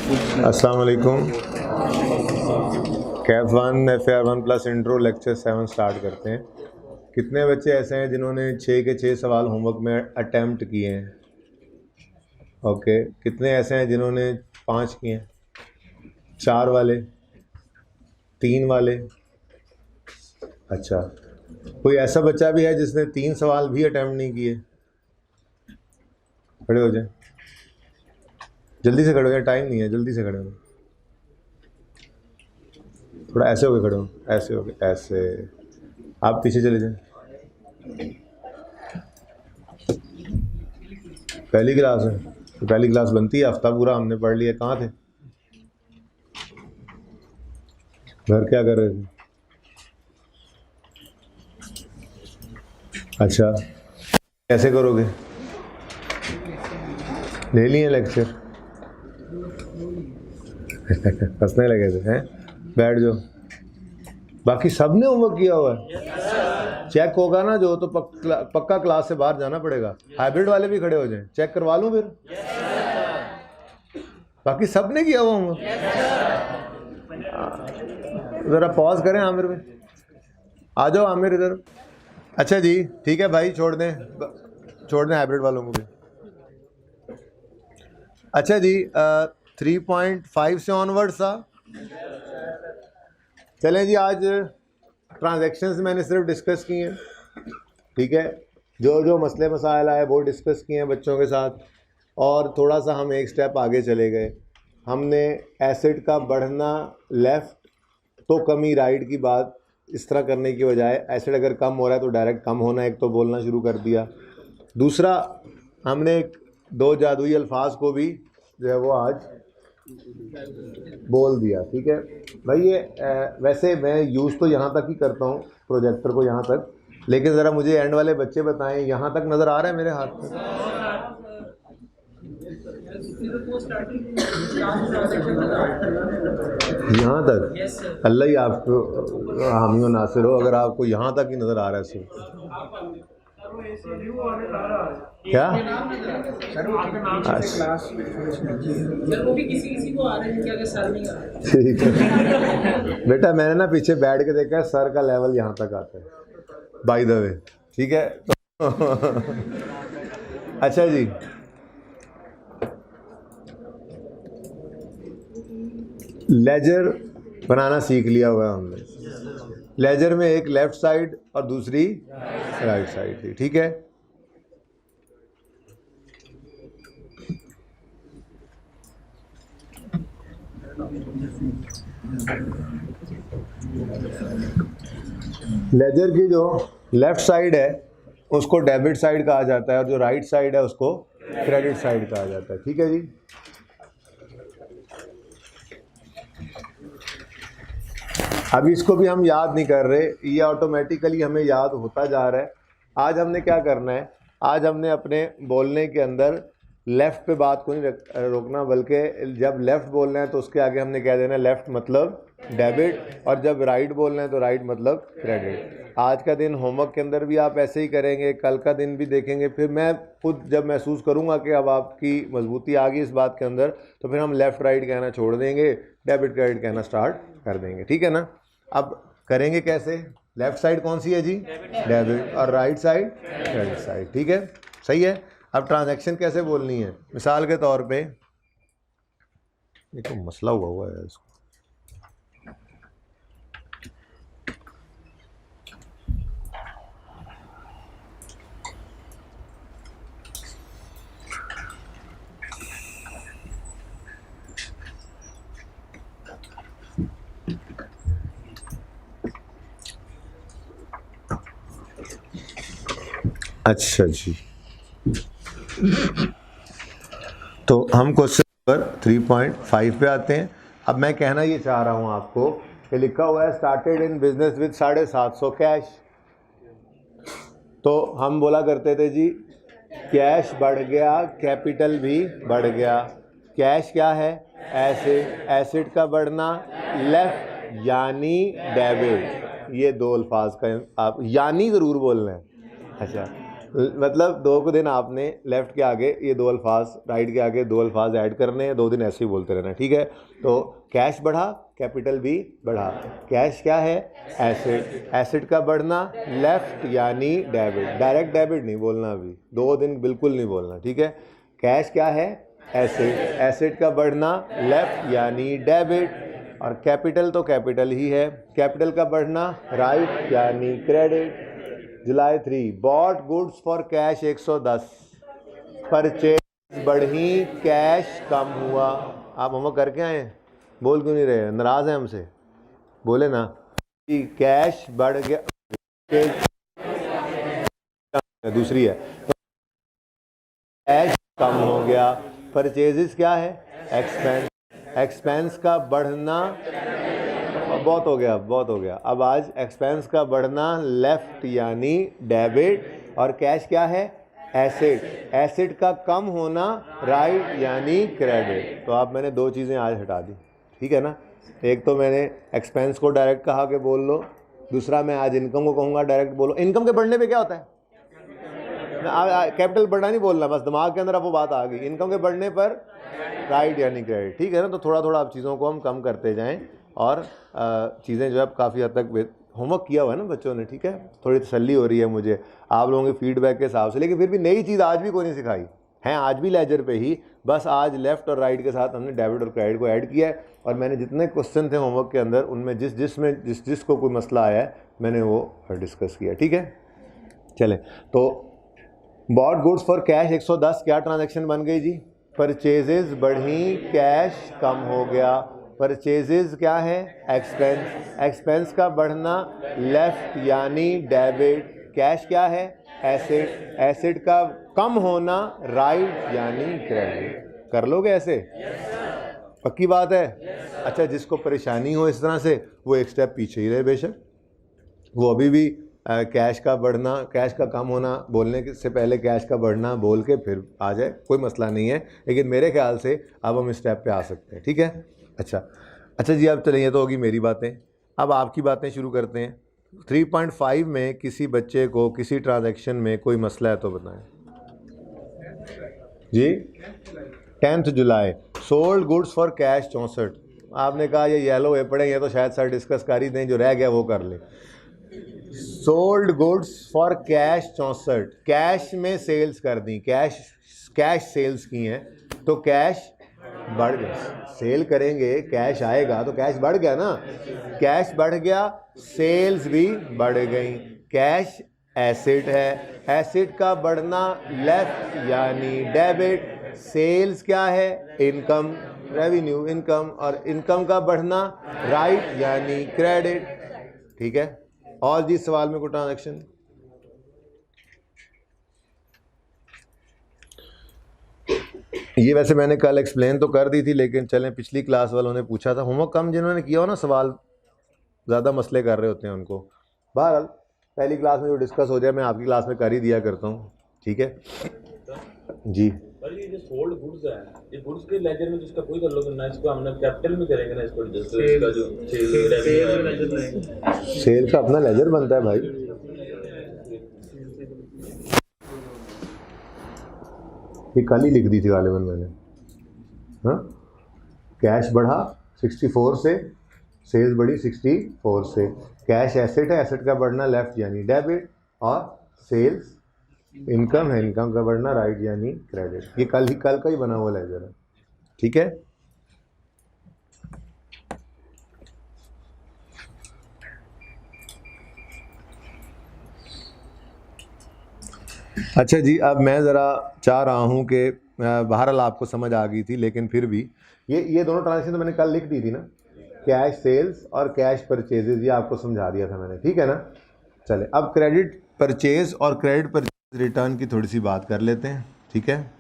अस्सलाम वालेकुम। Kaif 1 FAR 1 plus intro lecture 7 start करते हैं। कितने बच्चे ऐसे हैं जिन्होंने 6 के 6 सवाल होमवर्क में अटेम्प्ट किए हैं? ओके। कितने ऐसे हैं जिन्होंने 5 किए हैं? 4 वाले, 3 वाले। अच्छा, कोई ऐसा बच्चा भी है जिसने 3 सवाल भी अटेम्प्ट नहीं किए? खड़े हो जाए, जल्दी से खड़े हो जाए, टाइम नहीं है, जल्दी से खड़े हो। थोड़ा ऐसे हो गए खड़े हो, ऐसे हो गए, ऐसे। आप पीछे चले जाए। पहली क्लास है तो पहली क्लास बनती है, हफ्ता पूरा हमने पढ़ लिया। कहाँ थे? घर क्या कर रहे थे? अच्छा, कैसे करोगे? ले लिए लेक्चर? हंसने लगे थे हैं? बैठ जाओ। बाकी सबने होमवर्क किया हुआ है? चेक होगा ना जो, तो पक्का क्लास से बाहर जाना पड़ेगा। हाइब्रिड वाले भी खड़े हो जाएं, चेक करवा लूं फिर? बाकी सबने किया हुआ होमवर्क? ज़रा पॉज करें आमिर में। आ जाओ आमिर इधर। अच्छा जी, ठीक है भाई, छोड़ दें हाइब्रिड वालों को भी। अच्छा जी, 3.5 से ऑनवर्ड्स था। चलें जी, आज ट्रांजैक्शंस मैंने सिर्फ डिस्कस किए हैं, ठीक है। जो मसले मसाइल आए वो डिस्कस किए हैं बच्चों के साथ, और थोड़ा सा हम एक स्टेप आगे चले गए। हमने एसिड का बढ़ना लेफ़्ट तो कमी राइट की बात इस तरह करने की बजाय एसिड अगर कम हो रहा है तो डायरेक्ट कम होना एक तो बोलना शुरू कर दिया। दूसरा, हमने 2 जादुई अल्फाज को भी जो है वो आज बोल दिया, ठीक है भाई। ये वैसे मैं यूज़ तो यहाँ तक ही करता हूँ, प्रोजेक्टर को यहाँ तक, लेकिन ज़रा मुझे एंड वाले बच्चे बताएं, यहाँ तक नज़र आ रहा है मेरे हाथ में? यहाँ तक? अल्लाह ही आपको हामी और नासिर हो अगर आपको यहाँ तक ही नज़र आ रहा है। सो क्या ठीक है बेटा, मैंने ना पीछे बैठ के देखा है, सर का लेवल यहाँ तक आता है बाय द वे, ठीक है। अच्छा जी, लेजर बनाना सीख लिया हुआ है हमने। लेजर में एक लेफ्ट साइड और दूसरी राइट साइड थी, ठीक है। लेजर की जो लेफ्ट साइड है उसको डेबिट साइड कहा जाता है, और जो राइट साइड है उसको क्रेडिट साइड कहा जाता है, ठीक है जी। अभी इसको भी हम याद नहीं कर रहे, ये ऑटोमेटिकली हमें याद होता जा रहा है। आज हमने क्या करना है, आज हमने अपने बोलने के अंदर लेफ़्ट पे बात को नहीं रोकना, बल्कि जब लेफ़्ट बोलना है तो उसके आगे हमने कह देना लेफ़्ट मतलब डेबिट, और जब राइट बोलना है तो राइट मतलब क्रेडिट। आज का दिन होमवर्क के अंदर भी आप ऐसे ही करेंगे, कल का दिन भी देखेंगे, फिर मैं खुद जब महसूस करूंगा कि अब आपकी मजबूती आ गई इस बात के अंदर, तो फिर हम लेफ़्ट राइट कहना छोड़ देंगे, डेबिट क्रेडिट कहना स्टार्ट कर देंगे, ठीक है ना। अब करेंगे कैसे? लेफ़्ट साइड कौन सी है जी? डेबिट, और राइट साइड क्रेडिट साइड, ठीक है, सही है। अब ट्रांजैक्शन कैसे बोलनी है? मिसाल के तौर पे, ये तो मसला हुआ है इसको। अच्छा जी, तो हम क्वेश्चन नंबर 3.5 पे आते हैं। अब मैं कहना ये चाह रहा हूँ आपको कि लिखा हुआ है started in business with 750 cash. तो हम बोला करते थे जी, कैश बढ़ गया कैपिटल भी बढ़ गया। कैश क्या है? एसिड, एसिड का बढ़ना लेफ्ट यानी डेबिट। ये 2 अल्फाज का आप यानी ज़रूर बोलना है। अच्छा, मतलब 2 दिन आपने लेफ्ट के आगे ये 2 अल्फाज, राइट के आगे 2 अल्फाज ऐड करने हैं, 2 दिन ऐसे ही बोलते रहना, ठीक है। तो कैश बढ़ा, कैपिटल भी बढ़ा। कैश क्या है? एसेट। एसेट का बढ़ना लेफ्ट यानी डेबिट, डायरेक्ट डेबिट नहीं बोलना, अभी 2 दिन बिल्कुल नहीं बोलना, ठीक है। कैश क्या है? एसेट। एसेट का बढ़ना लेफ्ट यानी डेबिट, और कैपिटल तो कैपिटल ही है। कैपिटल का बढ़ना राइट यानी credit. July 3, bought goods for cash 110, purchase बढ़ी, कैश कम हुआ। आप होमवर्क करके आए? बोल क्यों नहीं रहे? नाराज हैं हमसे? बोले ना कि कैश बढ़ गया, दूसरी है कैश कम हो गया। परचेजेस क्या है? एक्सपेंस। एक्सपेंस का बढ़ना, बहुत हो गया, बहुत हो गया। अब आज एक्सपेंस का बढ़ना लेफ्ट यानी डेबिट, और कैश क्या है? एसेट। एसेट का कम होना राइट यानी क्रेडिट। तो आप मैंने 2 चीज़ें आज हटा दी, ठीक है ना। एक तो मैंने एक्सपेंस को डायरेक्ट कहा कि बोल लो, दूसरा मैं आज इनकम को कहूँगा डायरेक्ट बोलो। इनकम के बढ़ने पे क्या होता है? कैपिटल बढ़ना नहीं बोलना, बस दिमाग के अंदर अब वो बात आ गई। इनकम के बढ़ने पर राइट यानी क्रेडिट, ठीक है ना। तो थोड़ा थोड़ा आप चीज़ों को हम कम करते जाएं, और चीज़ें जो है काफ़ी हद तक होमवर्क किया हुआ है ना बच्चों ने, ठीक है। थोड़ी तसल्ली हो रही है मुझे आप लोगों के फीडबैक के हिसाब से, लेकिन फिर भी नई चीज़ आज भी कोई नहीं सिखाई है। आज भी लेजर पे ही, बस आज लेफ्ट और राइट के साथ हमने डेबिट और क्रेडिट को ऐड किया है। और मैंने जितने क्वेश्चन थे होमवर्क के अंदर, उनमें जिसको कोई मसला आया है मैंने वो डिस्कस किया, ठीक है। चलें, तो बॉट गुड्स फॉर कैश 110 क्या ट्रांजैक्शन बन गई जी? परचेजेस बढ़ी, कैश कम हो गया। परचेजेस क्या है? एक्सपेंस। एक्सपेंस का बढ़ना लेफ्ट यानी डेबिट। कैश क्या है? एसेट। एसेट का कम होना राइट यानी क्रेडिट। कर लोगे ऐसे? पक्की बात है? अच्छा, जिसको परेशानी हो इस तरह से वो एक स्टेप पीछे ही रहे बेशक, वो अभी भी कैश का बढ़ना, कैश का कम होना बोलने से पहले कैश का बढ़ना बोल के फिर आ जाए, कोई मसला नहीं है। लेकिन मेरे ख्याल से अब हम इस स्टेप पे आ सकते हैं, ठीक है। अच्छा जी, अब चलिए, तो होगी मेरी बातें, अब आपकी बातें शुरू करते हैं। 3.5 में किसी बच्चे को किसी ट्रांजैक्शन में कोई मसला है तो बताएं जी। 10 जुलाई, सोल्ड गुड्स फॉर कैश 64। आपने कहा ये येलो हुए पड़े, ये तो शायद सर डिस्कस कर ही दें, जो रह गया वो कर ले। Sold goods for cash 64, cash में सेल्स कर दी, कैश सेल्स की हैं, तो कैश बढ़ गया। सेल करेंगे, कैश आएगा तो कैश बढ़ गया ना। कैश बढ़ गया, सेल्स भी बढ़ गई। कैश एसेट है, एसेट का बढ़ना लेफ्ट यानी डेबिट। सेल्स क्या है? इनकम, रेवेन्यू, इनकम, और इनकम का बढ़ना राइट यानी क्रेडिट, ठीक है। और जिस सवाल में कोई ट्रांजैक्शन, ये वैसे मैंने कल एक्सप्लेन तो कर दी थी, लेकिन चलें, पिछली क्लास वालों ने पूछा था, होमवर्क कम जिन्होंने किया हो ना, सवाल ज़्यादा मसले कर रहे होते हैं उनको। बहरहाल पहली क्लास में जो डिस्कस हो जाए मैं आपकी क्लास में कर ही दिया करता हूँ, ठीक है जी। पर ये जो सोल्ड गुड्स है, ये गुड्स के लेजर में जिसका कोई ताल्लुक नहीं, इसको हमने कैपिटल में करेंगे ना, इसको इसका जो सेल का अपना लेजर बनता है भाई। ये कल ही लिख दी थी गालिबन मैंने। हाँ, कैश बढ़ा 64 से, सेल्स बढ़ी 64 से। कैश एसेट है, एसेट का बढ़ना लेफ्ट यानी डेबिट, और सेल्स इनकम है, इनकम का बढ़ना राइट यानी क्रेडिट। ये कल का ही बना हुआ लेजर है, ठीक है। अच्छा जी, अब मैं ज़रा चाह रहा हूँ कि बहरहाल आपको समझ आ गई थी, लेकिन फिर भी ये दोनों ट्रांजेक्शन तो मैंने कल लिख दी थी ना, कैश सेल्स और कैश परचेजेस, ये आपको समझा दिया था मैंने, ठीक है ना। चले, अब क्रेडिट परचेज और क्रेडिट परचेज रिटर्न की थोड़ी सी बात कर लेते हैं, ठीक है।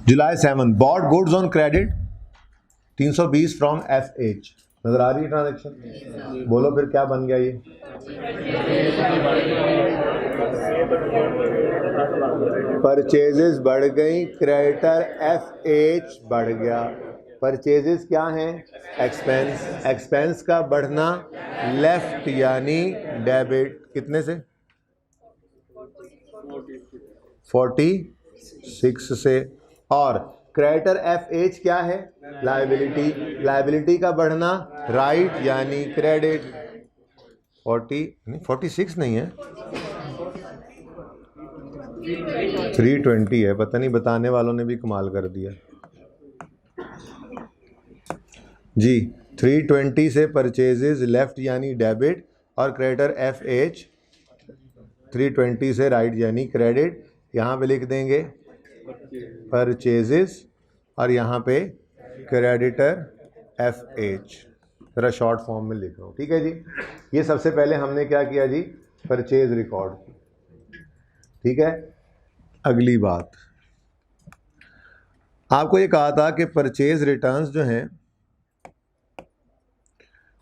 जुलाई 7, bot goods on credit 320 from FH। नजर आ रही है ट्रांजेक्शन? बोलो फिर क्या बन गया ये? परचेजेस बढ़ गई, क्रेडिटर FH बढ़ गया। परचेजेस क्या हैं? एक्सपेंस। एक्सपेंस का बढ़ना लेफ्ट यानी डेबिट कितने से? 46 से। और क्रेडिटर FH क्या है? लायबिलिटी। लायबिलिटी का बढ़ना राइट यानी क्रेडिट। 46 नहीं है, 320 है। पता नहीं बताने वालों ने भी कमाल कर दिया जी। 320 से परचेजेस लेफ्ट यानी डेबिट और क्रेडिटर FH 320 से राइट यानी क्रेडिट। यहाँ पे लिख देंगे परचेजेस और यहाँ पे क्रेडिटर FH, जरा शॉर्ट फॉर्म में लिख रहा हूँ, ठीक है जी। ये सबसे पहले हमने क्या किया जी? परचेज रिकॉर्ड की, ठीक है। अगली बात, आपको ये कहा था कि परचेज रिटर्न्स जो हैं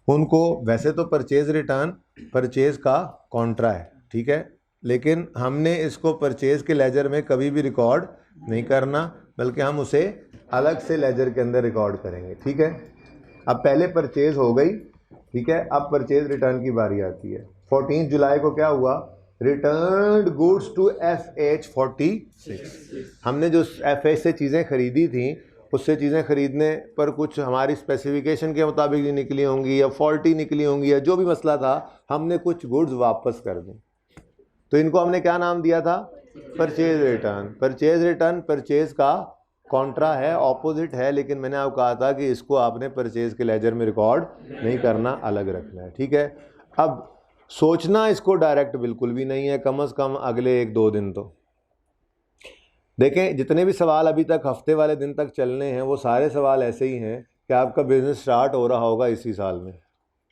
उनको, वैसे तो परचेज रिटर्न परचेज का कॉन्ट्रा है, ठीक है, लेकिन हमने इसको परचेज के लेजर में कभी भी रिकॉर्ड नहीं करना, बल्कि हम उसे अलग से लेजर के अंदर रिकॉर्ड करेंगे, ठीक है। अब पहले परचेज हो गई, ठीक है, अब परचेज रिटर्न की बारी आती है। 14 जुलाई को क्या हुआ? Return goods to FH 46। हमने जो FH से चीज़ें खरीदी थी, उससे चीज़ें खरीदने पर कुछ हमारी स्पेसिफिकेशन के मुताबिक नहीं निकली होंगी या फॉल्टी निकली होंगी या जो भी मसला था, हमने कुछ गुड्स वापस कर दी। तो इनको हमने क्या नाम दिया था? Purchase return. Purchase return purchase का कॉन्ट्रा है, ऑपोजिट है, लेकिन मैंने आपको कहा था कि इसको आपने परचेज के लेजर में रिकॉर्ड नहीं करना, अलग रखना है, ठीक है। अब सोचना इसको डायरेक्ट बिल्कुल भी नहीं है, कम से कम अगले 1-2 दिन तो देखें। जितने भी सवाल अभी तक हफ्ते वाले दिन तक चलने हैं, वो सारे सवाल ऐसे ही हैं कि आपका बिज़नेस स्टार्ट हो रहा होगा इसी साल में,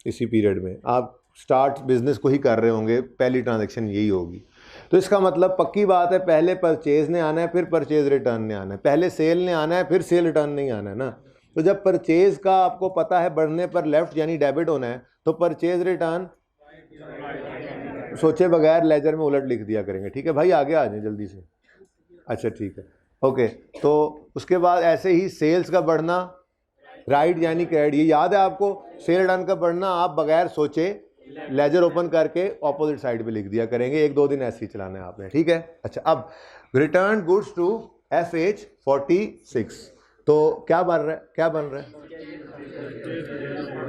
इसी पीरियड में आप स्टार्ट बिज़नेस को ही कर रहे होंगे, पहली ट्रांजैक्शन यही होगी। तो इसका मतलब पक्की बात है, पहले परचेज ने आना है, फिर परचेज रिटर्न ने आना है, पहले सेल ने आना है, फिर सेल रिटर्न नहीं आना है ना। तो जब परचेज का आपको पता है बढ़ने पर लेफ्ट यानी डेबिट होना है, तो परचेज रिटर्न सोचे बगैर लेजर में उलट लिख दिया करेंगे, ठीक है भाई। आगे आ जाए जल्दी से। अच्छा ठीक है, ओके। तो उसके बाद ऐसे ही सेल्स का बढ़ना राइट यानी क्रेडिट, ये याद है आपको? सेल रिटर्न का बढ़ना आप बगैर सोचे लेजर ओपन करके ऑपोजिट साइड पे लिख दिया करेंगे। 1-2 दिन ऐसे ही चलाना है आपने, ठीक है। अच्छा, अब रिटर्न गुड्स टू FH 46, तो क्या बन रहा है? क्या बन रहा है?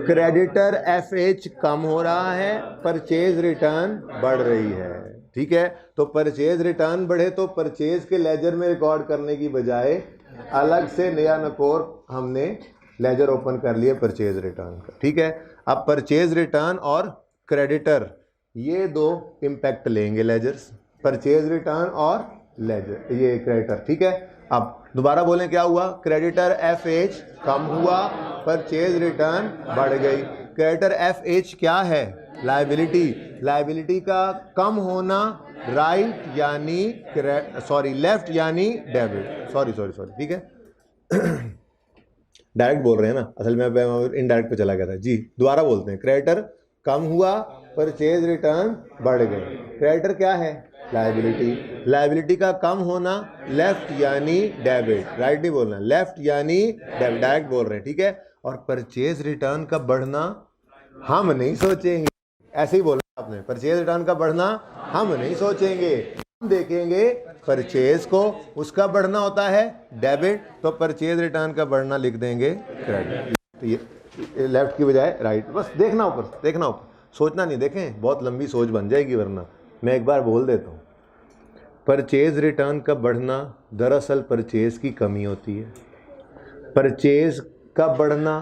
क्रेडिटर FH कम हो रहा है, परचेज रिटर्न बढ़ रही है, ठीक है। तो परचेज रिटर्न बढ़े तो परचेज के लेजर में रिकॉर्ड करने की बजाय अलग से नया नकोर हमने लेजर ओपन कर लिए परचेज रिटर्न का, ठीक है। अब परचेज रिटर्न और क्रेडिटर ये 2 इम्पैक्ट लेंगे लेजर्स, परचेज रिटर्न और लेजर ये क्रेडिटर, ठीक है। अब दोबारा बोलें, क्या हुआ? क्रेडिटर FH कम हुआ, परचेज रिटर्न बढ़ गई। क्रेडिटर FH क्या है? लायबिलिटी। लायबिलिटी का कम होना राइट यानी लेफ्ट यानी डेबिट, सॉरी, ठीक है। डायरेक्ट बोल रहे हैं ना, असल में इनडायरेक्ट पे चला गया था जी। दोबारा बोलते हैं, क्रेडिटर कम हुआ, परचेज रिटर्न बढ़ गए। क्रेडिटर क्या है? लायबिलिटी। लायबिलिटी का कम होना लेफ्ट यानी डेबिट, राइट नहीं बोलना, लेफ्ट यानी डेबिट, डायरेक्ट बोल रहे हैं, ठीक है। और परचेज रिटर्न का बढ़ना हम नहीं सोचेंगे, ऐसे ही बोलना आपने, परचेज रिटर्न का बढ़ना हम नहीं सोचेंगे, हम देखेंगे परचेज को, उसका बढ़ना होता है डेबिट, तो परचेज रिटर्न का बढ़ना लिख देंगे क्रेडिट। तो ये लेफ्ट की बजाय राइट, बस देखना ऊपर, देखना ऊपर, सोचना नहीं। देखें बहुत लंबी सोच बन जाएगी, वरना मैं एक बार बोल देता हूँ। परचेज रिटर्न का बढ़ना दरअसल परचेज की कमी होती है। परचेज का बढ़ना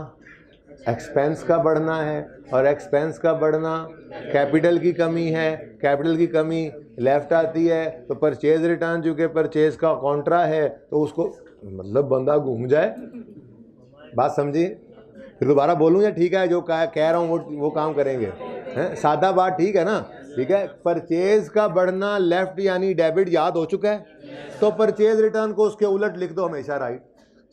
एक्सपेंस का बढ़ना है, और एक्सपेंस का बढ़ना कैपिटल की कमी है, कैपिटल की कमी लेफ्ट आती है। तो परचेज रिटर्न जो कि परचेज का कॉन्ट्रा है, तो उसको मतलब बंदा घूम जाए, बात समझिए। फिर दोबारा बोलूँ या ठीक है? जो कह रहा हूँ वो काम करेंगे, हैं? सादा बात ठीक है ना, ठीक है। परचेज का बढ़ना लेफ्ट यानी डेबिट याद हो चुका है, तो परचेज रिटर्न को उसके उलट लिख दो हमेशा राइट।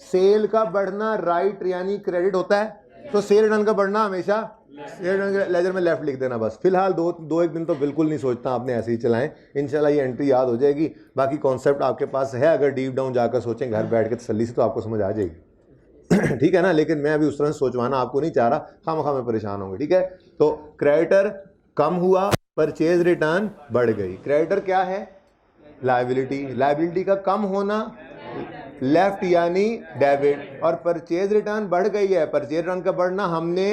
सेल का बढ़ना राइट यानी क्रेडिट होता है, तो सेल रिटर्न का बढ़ना हमेशा सेल रिटर्न के लेजर में लेफ्ट लिख देना बस। फिलहाल 2-1 दिन तो बिल्कुल नहीं सोचता, आपने ऐसे ही चलाएं, इंशाल्लाह ये एंट्री याद हो जाएगी। बाकी कॉन्सेप्ट आपके पास है, अगर डीप डाउन जाकर सोचें घर बैठ के तसल्ली से, तो आपको समझ आ जाएगी। ठीक है ना, लेकिन मैं अभी उस तरह से सोचवाना आपको नहीं चाह रहा, खामखा में परेशान होंगे, ठीक है। तो क्रेडिटर कम हुआ, परचेज रिटर्न बढ़ गई। क्रेडिटर क्या है? लायबिलिटी। लायबिलिटी का कम होना लेफ्ट यानी डेबिट, और परचेज रिटर्न बढ़ गई है। परचेज रिटर्न का बढ़ना हमने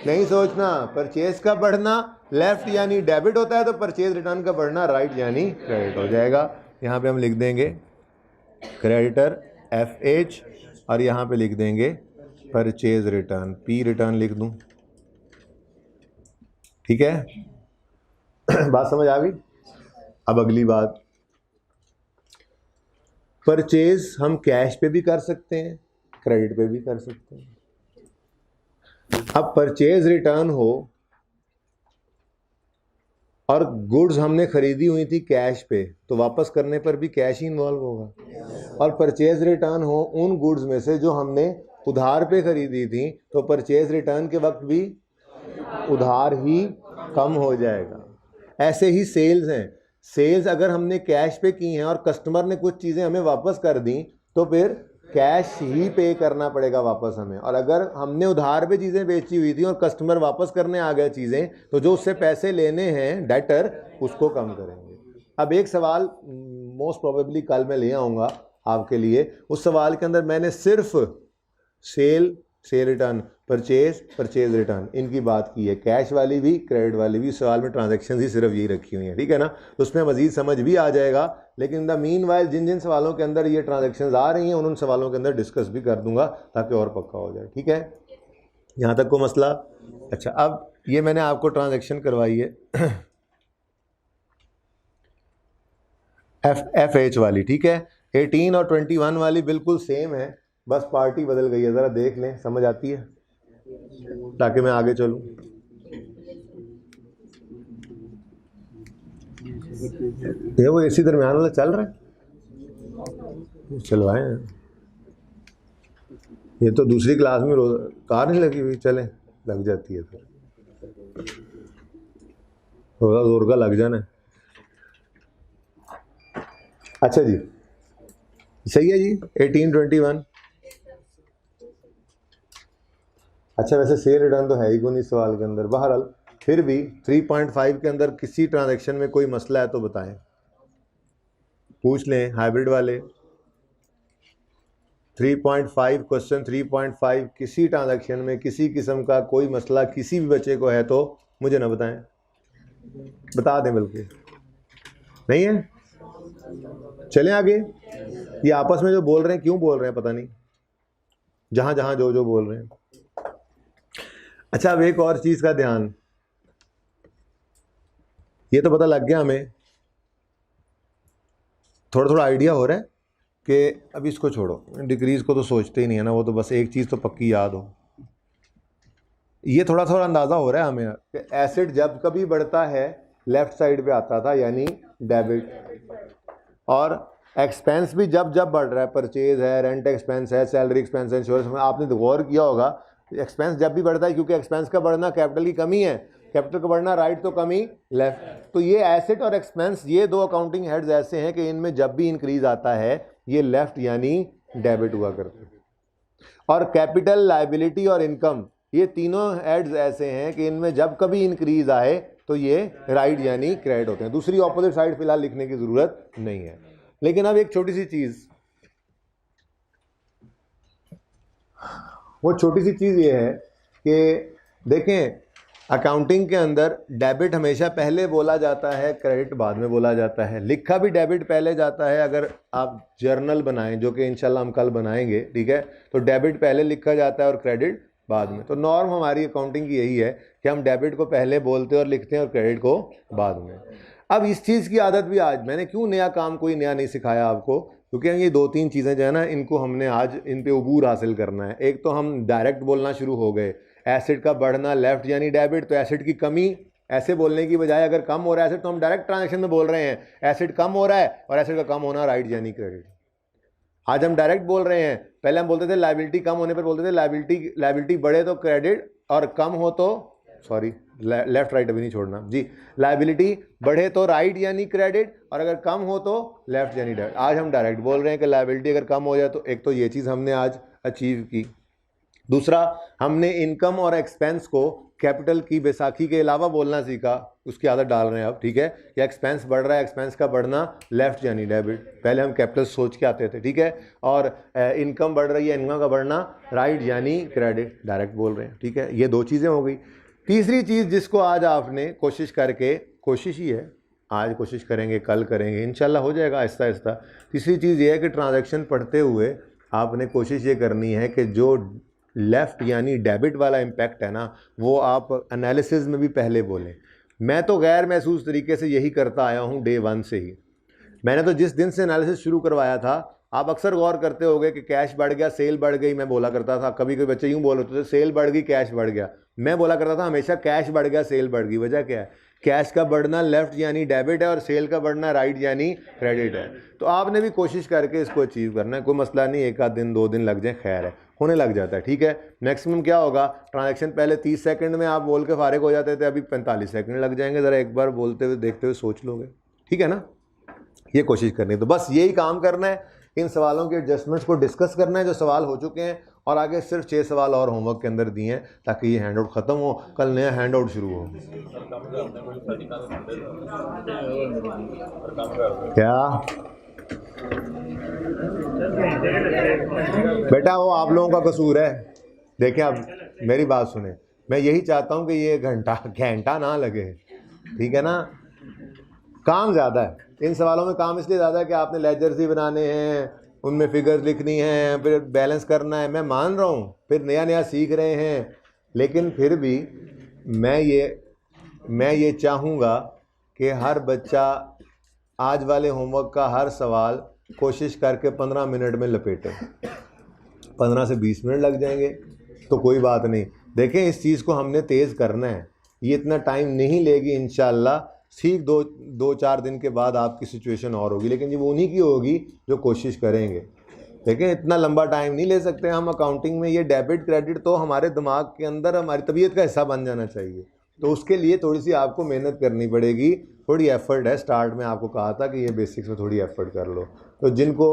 नहीं सोचना, परचेज का बढ़ना लेफ्ट यानी डेबिट होता है, तो परचेज रिटर्न का बढ़ना राइट यानी क्रेडिट हो जाएगा। यहाँ पे हम लिख देंगे क्रेडिटर FH, और यहाँ पे लिख देंगे परचेज रिटर्न P रिटर्न लिख दूं, ठीक है। बात समझ आ गई? अब अगली बात, परचेज हम कैश पे भी कर सकते हैं, क्रेडिट पे भी कर सकते हैं। अब परचेज रिटर्न हो और गुड्स हमने खरीदी हुई थी कैश पे, तो वापस करने पर भी कैश ही इन्वॉल्व होगा। और परचेज रिटर्न हो उन गुड्स में से जो हमने उधार पे खरीदी थी, तो परचेज रिटर्न के वक्त भी उधार ही कम हो जाएगा। ऐसे ही सेल्स हैं, सेल्स अगर हमने कैश पे की हैं और कस्टमर ने कुछ चीज़ें हमें वापस कर दी, तो फिर कैश ही पे करना पड़ेगा वापस हमें। और अगर हमने उधार पे चीज़ें बेची हुई थी और कस्टमर वापस करने आ गए चीज़ें, तो जो उससे पैसे लेने हैं डेटर, उसको कम करेंगे। अब एक सवाल मोस्ट प्रोबेबली कल मैं ले आऊँगा आपके लिए, उस सवाल के अंदर मैंने सिर्फ सेल रिटर्न, परचेज रिटर्न, इनकी बात की है। कैश वाली भी क्रेडिट वाली भी सवाल में ट्रांजैक्शन ही सिर्फ यही रखी हुई है, ठीक है ना। तो उसमें मजीद समझ भी आ जाएगा, लेकिन द मीन वाइल जिन जिन सवालों के अंदर ये ट्रांजैक्शंस आ रही हैं उन सवालों के अंदर डिस्कस भी कर दूंगा ताकि और पक्का हो जाए, ठीक है। यहाँ तक को मसला। अच्छा, अब ये मैंने आपको ट्रांजैक्शन करवाई है FH वाली, ठीक है। 18 और 21 वाली बिल्कुल सेम है, बस पार्टी बदल गई है। ज़रा देख लें, समझ आती है, ताकि मैं आगे चलूं। ये वो AC दरमियान वाला चल रहा है, चलवाएं। ये तो दूसरी क्लास में कार नहीं लगी हुई, चले लग जाती है फिर, थोड़ा जोर का लग जाना। अच्छा जी, सही है जी। 18, 21। अच्छा, वैसे सेल रिटर्न तो है ही कोई नहीं सवाल के अंदर। बहरहाल फिर भी 3.5 के अंदर किसी ट्रांजैक्शन में कोई मसला है तो बताएं, पूछ लें हाइब्रिड वाले। 3.5 क्वेश्चन 3.5, किसी ट्रांजैक्शन में किसी किस्म का कोई मसला किसी भी बच्चे को है तो मुझे ना बताएं, बता दें, बल्कि नहीं है। चलें आगे। ये आपस में जो बोल रहे हैं, क्यों बोल रहे हैं पता नहीं, जहां जहां जो जो बोल रहे हैं। अच्छा, अब एक और चीज का ध्यान, ये तो पता लग गया हमें, थोड़ा थोड़ा आइडिया हो रहा है कि अब इसको छोड़ो, डिग्रीज को तो सोचते ही नहीं है ना, वो तो बस एक चीज़ तो पक्की याद हो। ये थोड़ा थोड़ा अंदाज़ा हो रहा है हमें कि एसेट जब कभी बढ़ता है लेफ्ट साइड पे आता था यानी डेबिट, और एक्सपेंस भी जब जब बढ़ रहा है, परचेज है, रेंट एक्सपेंस है, सैलरी एक्सपेंस है, इंश्योरेंस में, आपने तो गौर किया होगा एक्सपेंस जब भी बढ़ता है, क्योंकि एक्सपेंस का बढ़ना कैपिटल की कमी है, कैपिटल का बढ़ना राइट तो कमी लेफ्ट। तो ये एसेट और एक्सपेंस, ये दो अकाउंटिंग हेड्स ऐसे हैं कि इनमें जब भी इंक्रीज आता है ये लेफ्ट यानी डेबिट हुआ करते हैं। और कैपिटल, लायबिलिटी और इनकम, ये तीनों हेड्स ऐसे हैं कि इनमें जब कभी इंक्रीज आए तो ये राइट यानी क्रेडिट होते हैं। दूसरी ऑपोजिट साइड फिलहाल लिखने की जरूरत नहीं है। लेकिन अब एक छोटी सी चीज, वो छोटी सी चीज ये है कि देखें, अकाउंटिंग के अंदर डेबिट हमेशा पहले बोला जाता है, क्रेडिट बाद में बोला जाता है। लिखा भी डेबिट पहले जाता है, अगर आप जर्नल बनाएं, जो कि इंशाल्लाह हम कल बनाएंगे, ठीक है, तो डेबिट पहले लिखा जाता है और क्रेडिट बाद में। तो नॉर्म हमारी अकाउंटिंग की यही है कि हम डेबिट को पहले बोलते हैं और लिखते हैं और क्रेडिट को बाद में। अब इस चीज़ की आदत भी आज, मैंने क्यों नया काम कोई नया नहीं सिखाया आपको, क्योंकि ये दो तीन चीज़ें जो है ना, इनको हमने आज इन पे उबूर हासिल करना है। एक तो हम डायरेक्ट बोलना शुरू हो गए, एसेट का बढ़ना लेफ्ट यानी डेबिट, तो एसेट की कमी ऐसे बोलने की बजाय अगर कम हो रहा है एसेट, तो हम डायरेक्ट ट्रांजैक्शन में बोल रहे हैं एसेट कम हो रहा है और एसेट का कम होना राइट यानी क्रेडिट। आज हम डायरेक्ट बोल रहे हैं, पहले हम बोलते थे लायबिलिटी कम होने पर बोलते थे लायबिलिटी बढ़े तो क्रेडिट और कम हो तो, सॉरी लेफ्ट राइट अभी नहीं छोड़ना जी, लायबिलिटी बढ़े तो राइट यानी क्रेडिट और अगर कम हो तो लेफ्ट यानी डेबिट। आज हम डायरेक्ट बोल रहे हैं कि लायबिलिटी अगर कम हो जाए तो, एक तो ये चीज़ हमने आज अचीव की, दूसरा, हमने इनकम और एक्सपेंस को कैपिटल की बैसाखी के अलावा बोलना सीखा, उसकी आदत डाल रहे हैं अब, ठीक है। या एक्सपेंस बढ़ रहा है, एक्सपेंस का बढ़ना लेफ्ट यानी डेबिट, पहले हम कैपिटल सोच के आते थे, ठीक है। और इनकम बढ़ रही है, इनकम का बढ़ना राइट यानी क्रेडिट, डायरेक्ट बोल रहे हैं, ठीक है। ये दो चीज़ें हो गई। तीसरी चीज़ जिसको आज आपने कोशिश करके, कोशिश ही है, आज कोशिश करेंगे, कल करेंगे, इंशाल्लाह हो जाएगा आहिस्ता आहिस्ता। तीसरी चीज़ ये है कि ट्रांजैक्शन पढ़ते हुए आपने कोशिश ये करनी है कि जो लेफ़्ट यानी डेबिट वाला इम्पैक्ट है ना, वो आप एनालिसिस में भी पहले बोलें। मैं तो गैर महसूस तरीके से यही करता आया हूँ डे 1 से ही। मैंने तो जिस दिन से एनालिसिस शुरू करवाया था, आप अक्सर गौर करते होगे कि कैश बढ़ गया, सेल बढ़ गई, मैं बोला करता था। कभी कभी बच्चे यूँ बोल होते थे सेल बढ़ गई, कैश बढ़ गया। मैं बोला करता था हमेशा कैश बढ़ गया, सेल बढ़ गई। वजह क्या है? कैश का बढ़ना लेफ्ट यानी डेबिट है और सेल का बढ़ना राइट यानी क्रेडिट है। तो आपने भी कोशिश करके इसको अचीव करना है, कोई मसला नहीं, 1 आध दिन 2 दिन लग जाए, खैर है, होने लग जाता है, ठीक है। मैक्सिमम क्या होगा, ट्रांजैक्शन पहले 30 सेकंड में आप बोल के फारिग हो जाते थे, अभी 45 सेकंड लग जाएंगे। ज़रा एक बार बोलते हुए देखते हुए सोच लोगे, ठीक है ना। ये कोशिश करनी है। तो बस यही काम करना है, इन सवालों के एडजस्टमेंट्स को डिस्कस करना है जो सवाल हो चुके हैं, और आगे सिर्फ 6 सवाल और होमवर्क के अंदर दिए हैं ताकि ये हैंड आउट ख़त्म हो, कल नया हैंड आउट शुरू हो। क्या बेटा वो आप लोगों का कसूर है। देखें, अब मेरी बात सुने, मैं यही चाहता हूँ कि ये घंटा ना लगे, ठीक है ना। काम ज़्यादा है इन सवालों में, काम इसलिए ज़्यादा है कि आपने लेजर्स ही बनाने हैं, उनमें फिगर्स लिखनी हैं, फिर बैलेंस करना है। मैं मान रहा हूँ, फिर नया नया सीख रहे हैं, लेकिन फिर भी मैं ये चाहूँगा कि हर बच्चा आज वाले होमवर्क का हर सवाल कोशिश करके 15 मिनट में लपेटे। 15 से 20 मिनट लग जाएंगे तो कोई बात नहीं। देखें, इस चीज़ को हमने तेज़ करना है, ये इतना टाइम नहीं लेगी इंशाल्लाह। ठीक 2-4 दिन के बाद आपकी सिचुएशन और होगी, लेकिन ये वो उन्हीं की होगी जो कोशिश करेंगे। देखें, इतना लंबा टाइम नहीं ले सकते हम अकाउंटिंग में। ये डेबिट क्रेडिट तो हमारे दिमाग के अंदर हमारी तबीयत का हिस्सा बन जाना चाहिए। तो उसके लिए थोड़ी सी आपको मेहनत करनी पड़ेगी, थोड़ी एफर्ट है। स्टार्ट में आपको कहा था कि ये बेसिक्स में थोड़ी एफर्ट कर लो। तो जिनको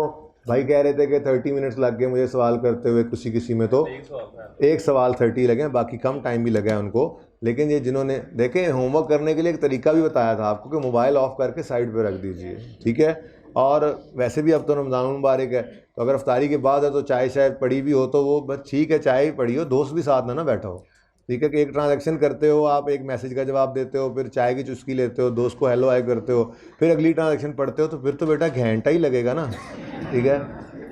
भाई कह रहे थे कि 30 मिनट्स लग गए मुझे सवाल करते हुए, किसी में तो एक सवाल 30 लगे, बाकी कम टाइम भी लगा है उनको। लेकिन ये जिन्होंने देखें, होमवर्क करने के लिए एक तरीका भी बताया था आपको कि मोबाइल ऑफ करके साइड पे रख दीजिए, ठीक है। और वैसे भी अब तो रमज़ान मुबारक है, तो अगर अफ्तारी के बाद है तो चाय शायद पड़ी भी हो तो वो बस ठीक है, चाय ही पड़ी हो, दोस्त भी साथ ना बैठा हो, ठीक है। कि एक ट्रांजैक्शन करते हो आप, एक मैसेज का जवाब देते हो, फिर चाय की चुस्की लेते हो, दोस्त को हेलो हाय करते हो, फिर अगली ट्रांजैक्शन पढ़ते हो, तो फिर तो बेटा घंटा ही लगेगा ना, ठीक है।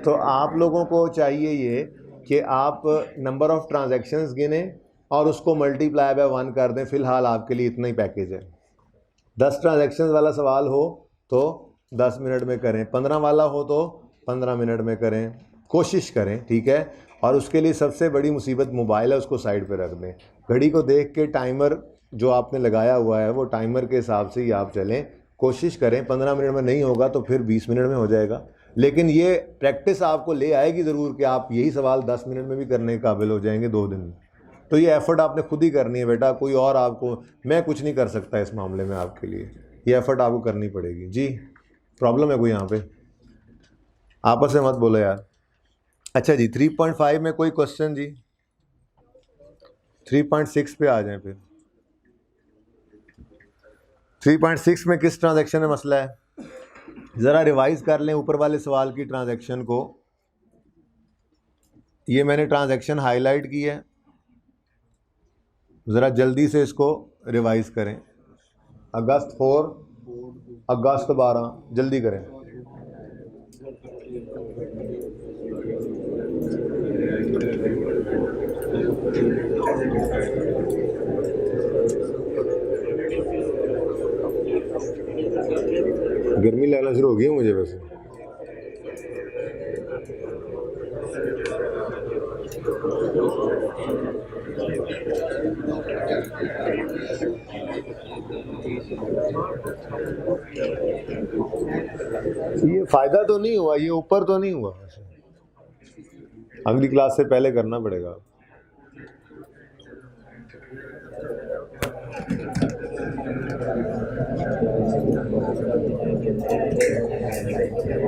तो आप लोगों को चाहिए ये कि आप नंबर ऑफ़ ट्रांजैक्शंस गिने और उसको मल्टीप्लाई बाय 1 कर दें। फ़िलहाल आपके लिए इतना ही पैकेज है। 10 ट्रांजैक्शंस वाला सवाल हो तो 10 मिनट में करें, 15 वाला हो तो 15 मिनट में करें, कोशिश करें, ठीक है। और उसके लिए सबसे बड़ी मुसीबत मोबाइल है, उसको साइड पे रख दें। घड़ी को देख के टाइमर जो आपने लगाया हुआ है वो टाइमर के हिसाब से ही आप चलें, कोशिश करें। 15 मिनट में नहीं होगा तो फिर 20 मिनट में हो जाएगा, लेकिन ये प्रैक्टिस आपको ले आएगी ज़रूर कि आप यही सवाल 10 मिनट में भी करने के काबिल हो जाएंगे 2 दिन में। तो ये एफ़र्ट आपने खुद ही करनी है बेटा, कोई और आपको, मैं कुछ नहीं कर सकता इस मामले में आपके लिए, ये एफ़र्ट आपको करनी पड़ेगी। जी, प्रॉब्लम है कोई यहाँ पे? आपस में मत बोलो यार। अच्छा जी, 3.5 में कोई क्वेश्चन जी? 3.6 पे आ जाएं फिर। 3.6 में किस ट्रांजैक्शन में मसला है? ज़रा रिवाइज़ कर लें ऊपर वाले सवाल की ट्रांजैक्शन को। ये मैंने ट्रांजैक्शन हाईलाइट की है, ज़रा जल्दी से इसको रिवाइज़ करें। अगस्त 4, अगस्त 12, जल्दी करें। गर्मी लगना शुरू हो गई है मुझे वैसे। ये फ़ायदा तो नहीं हुआ, ये ऊपर तो नहीं हुआ वैसे, अगली क्लास से पहले करना पड़ेगा।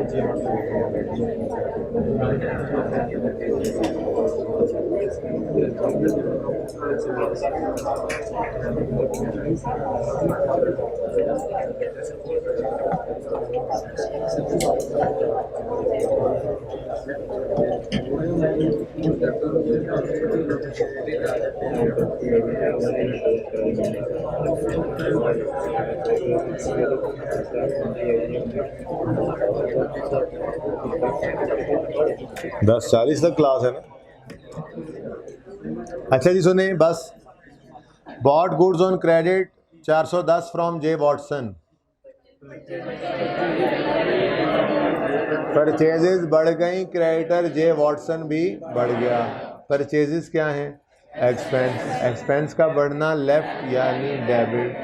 10:40 तक क्लास है ना। अच्छा जी सुने बस, bot goods on credit 410 from J Watson. Purchases बढ़ गई, क्रेडिटर जे वॉटसन भी बढ़ गया। परचेजेस क्या है? एक्सपेंस। एक्सपेंस का बढ़ना लेफ्ट यानी डेबिट।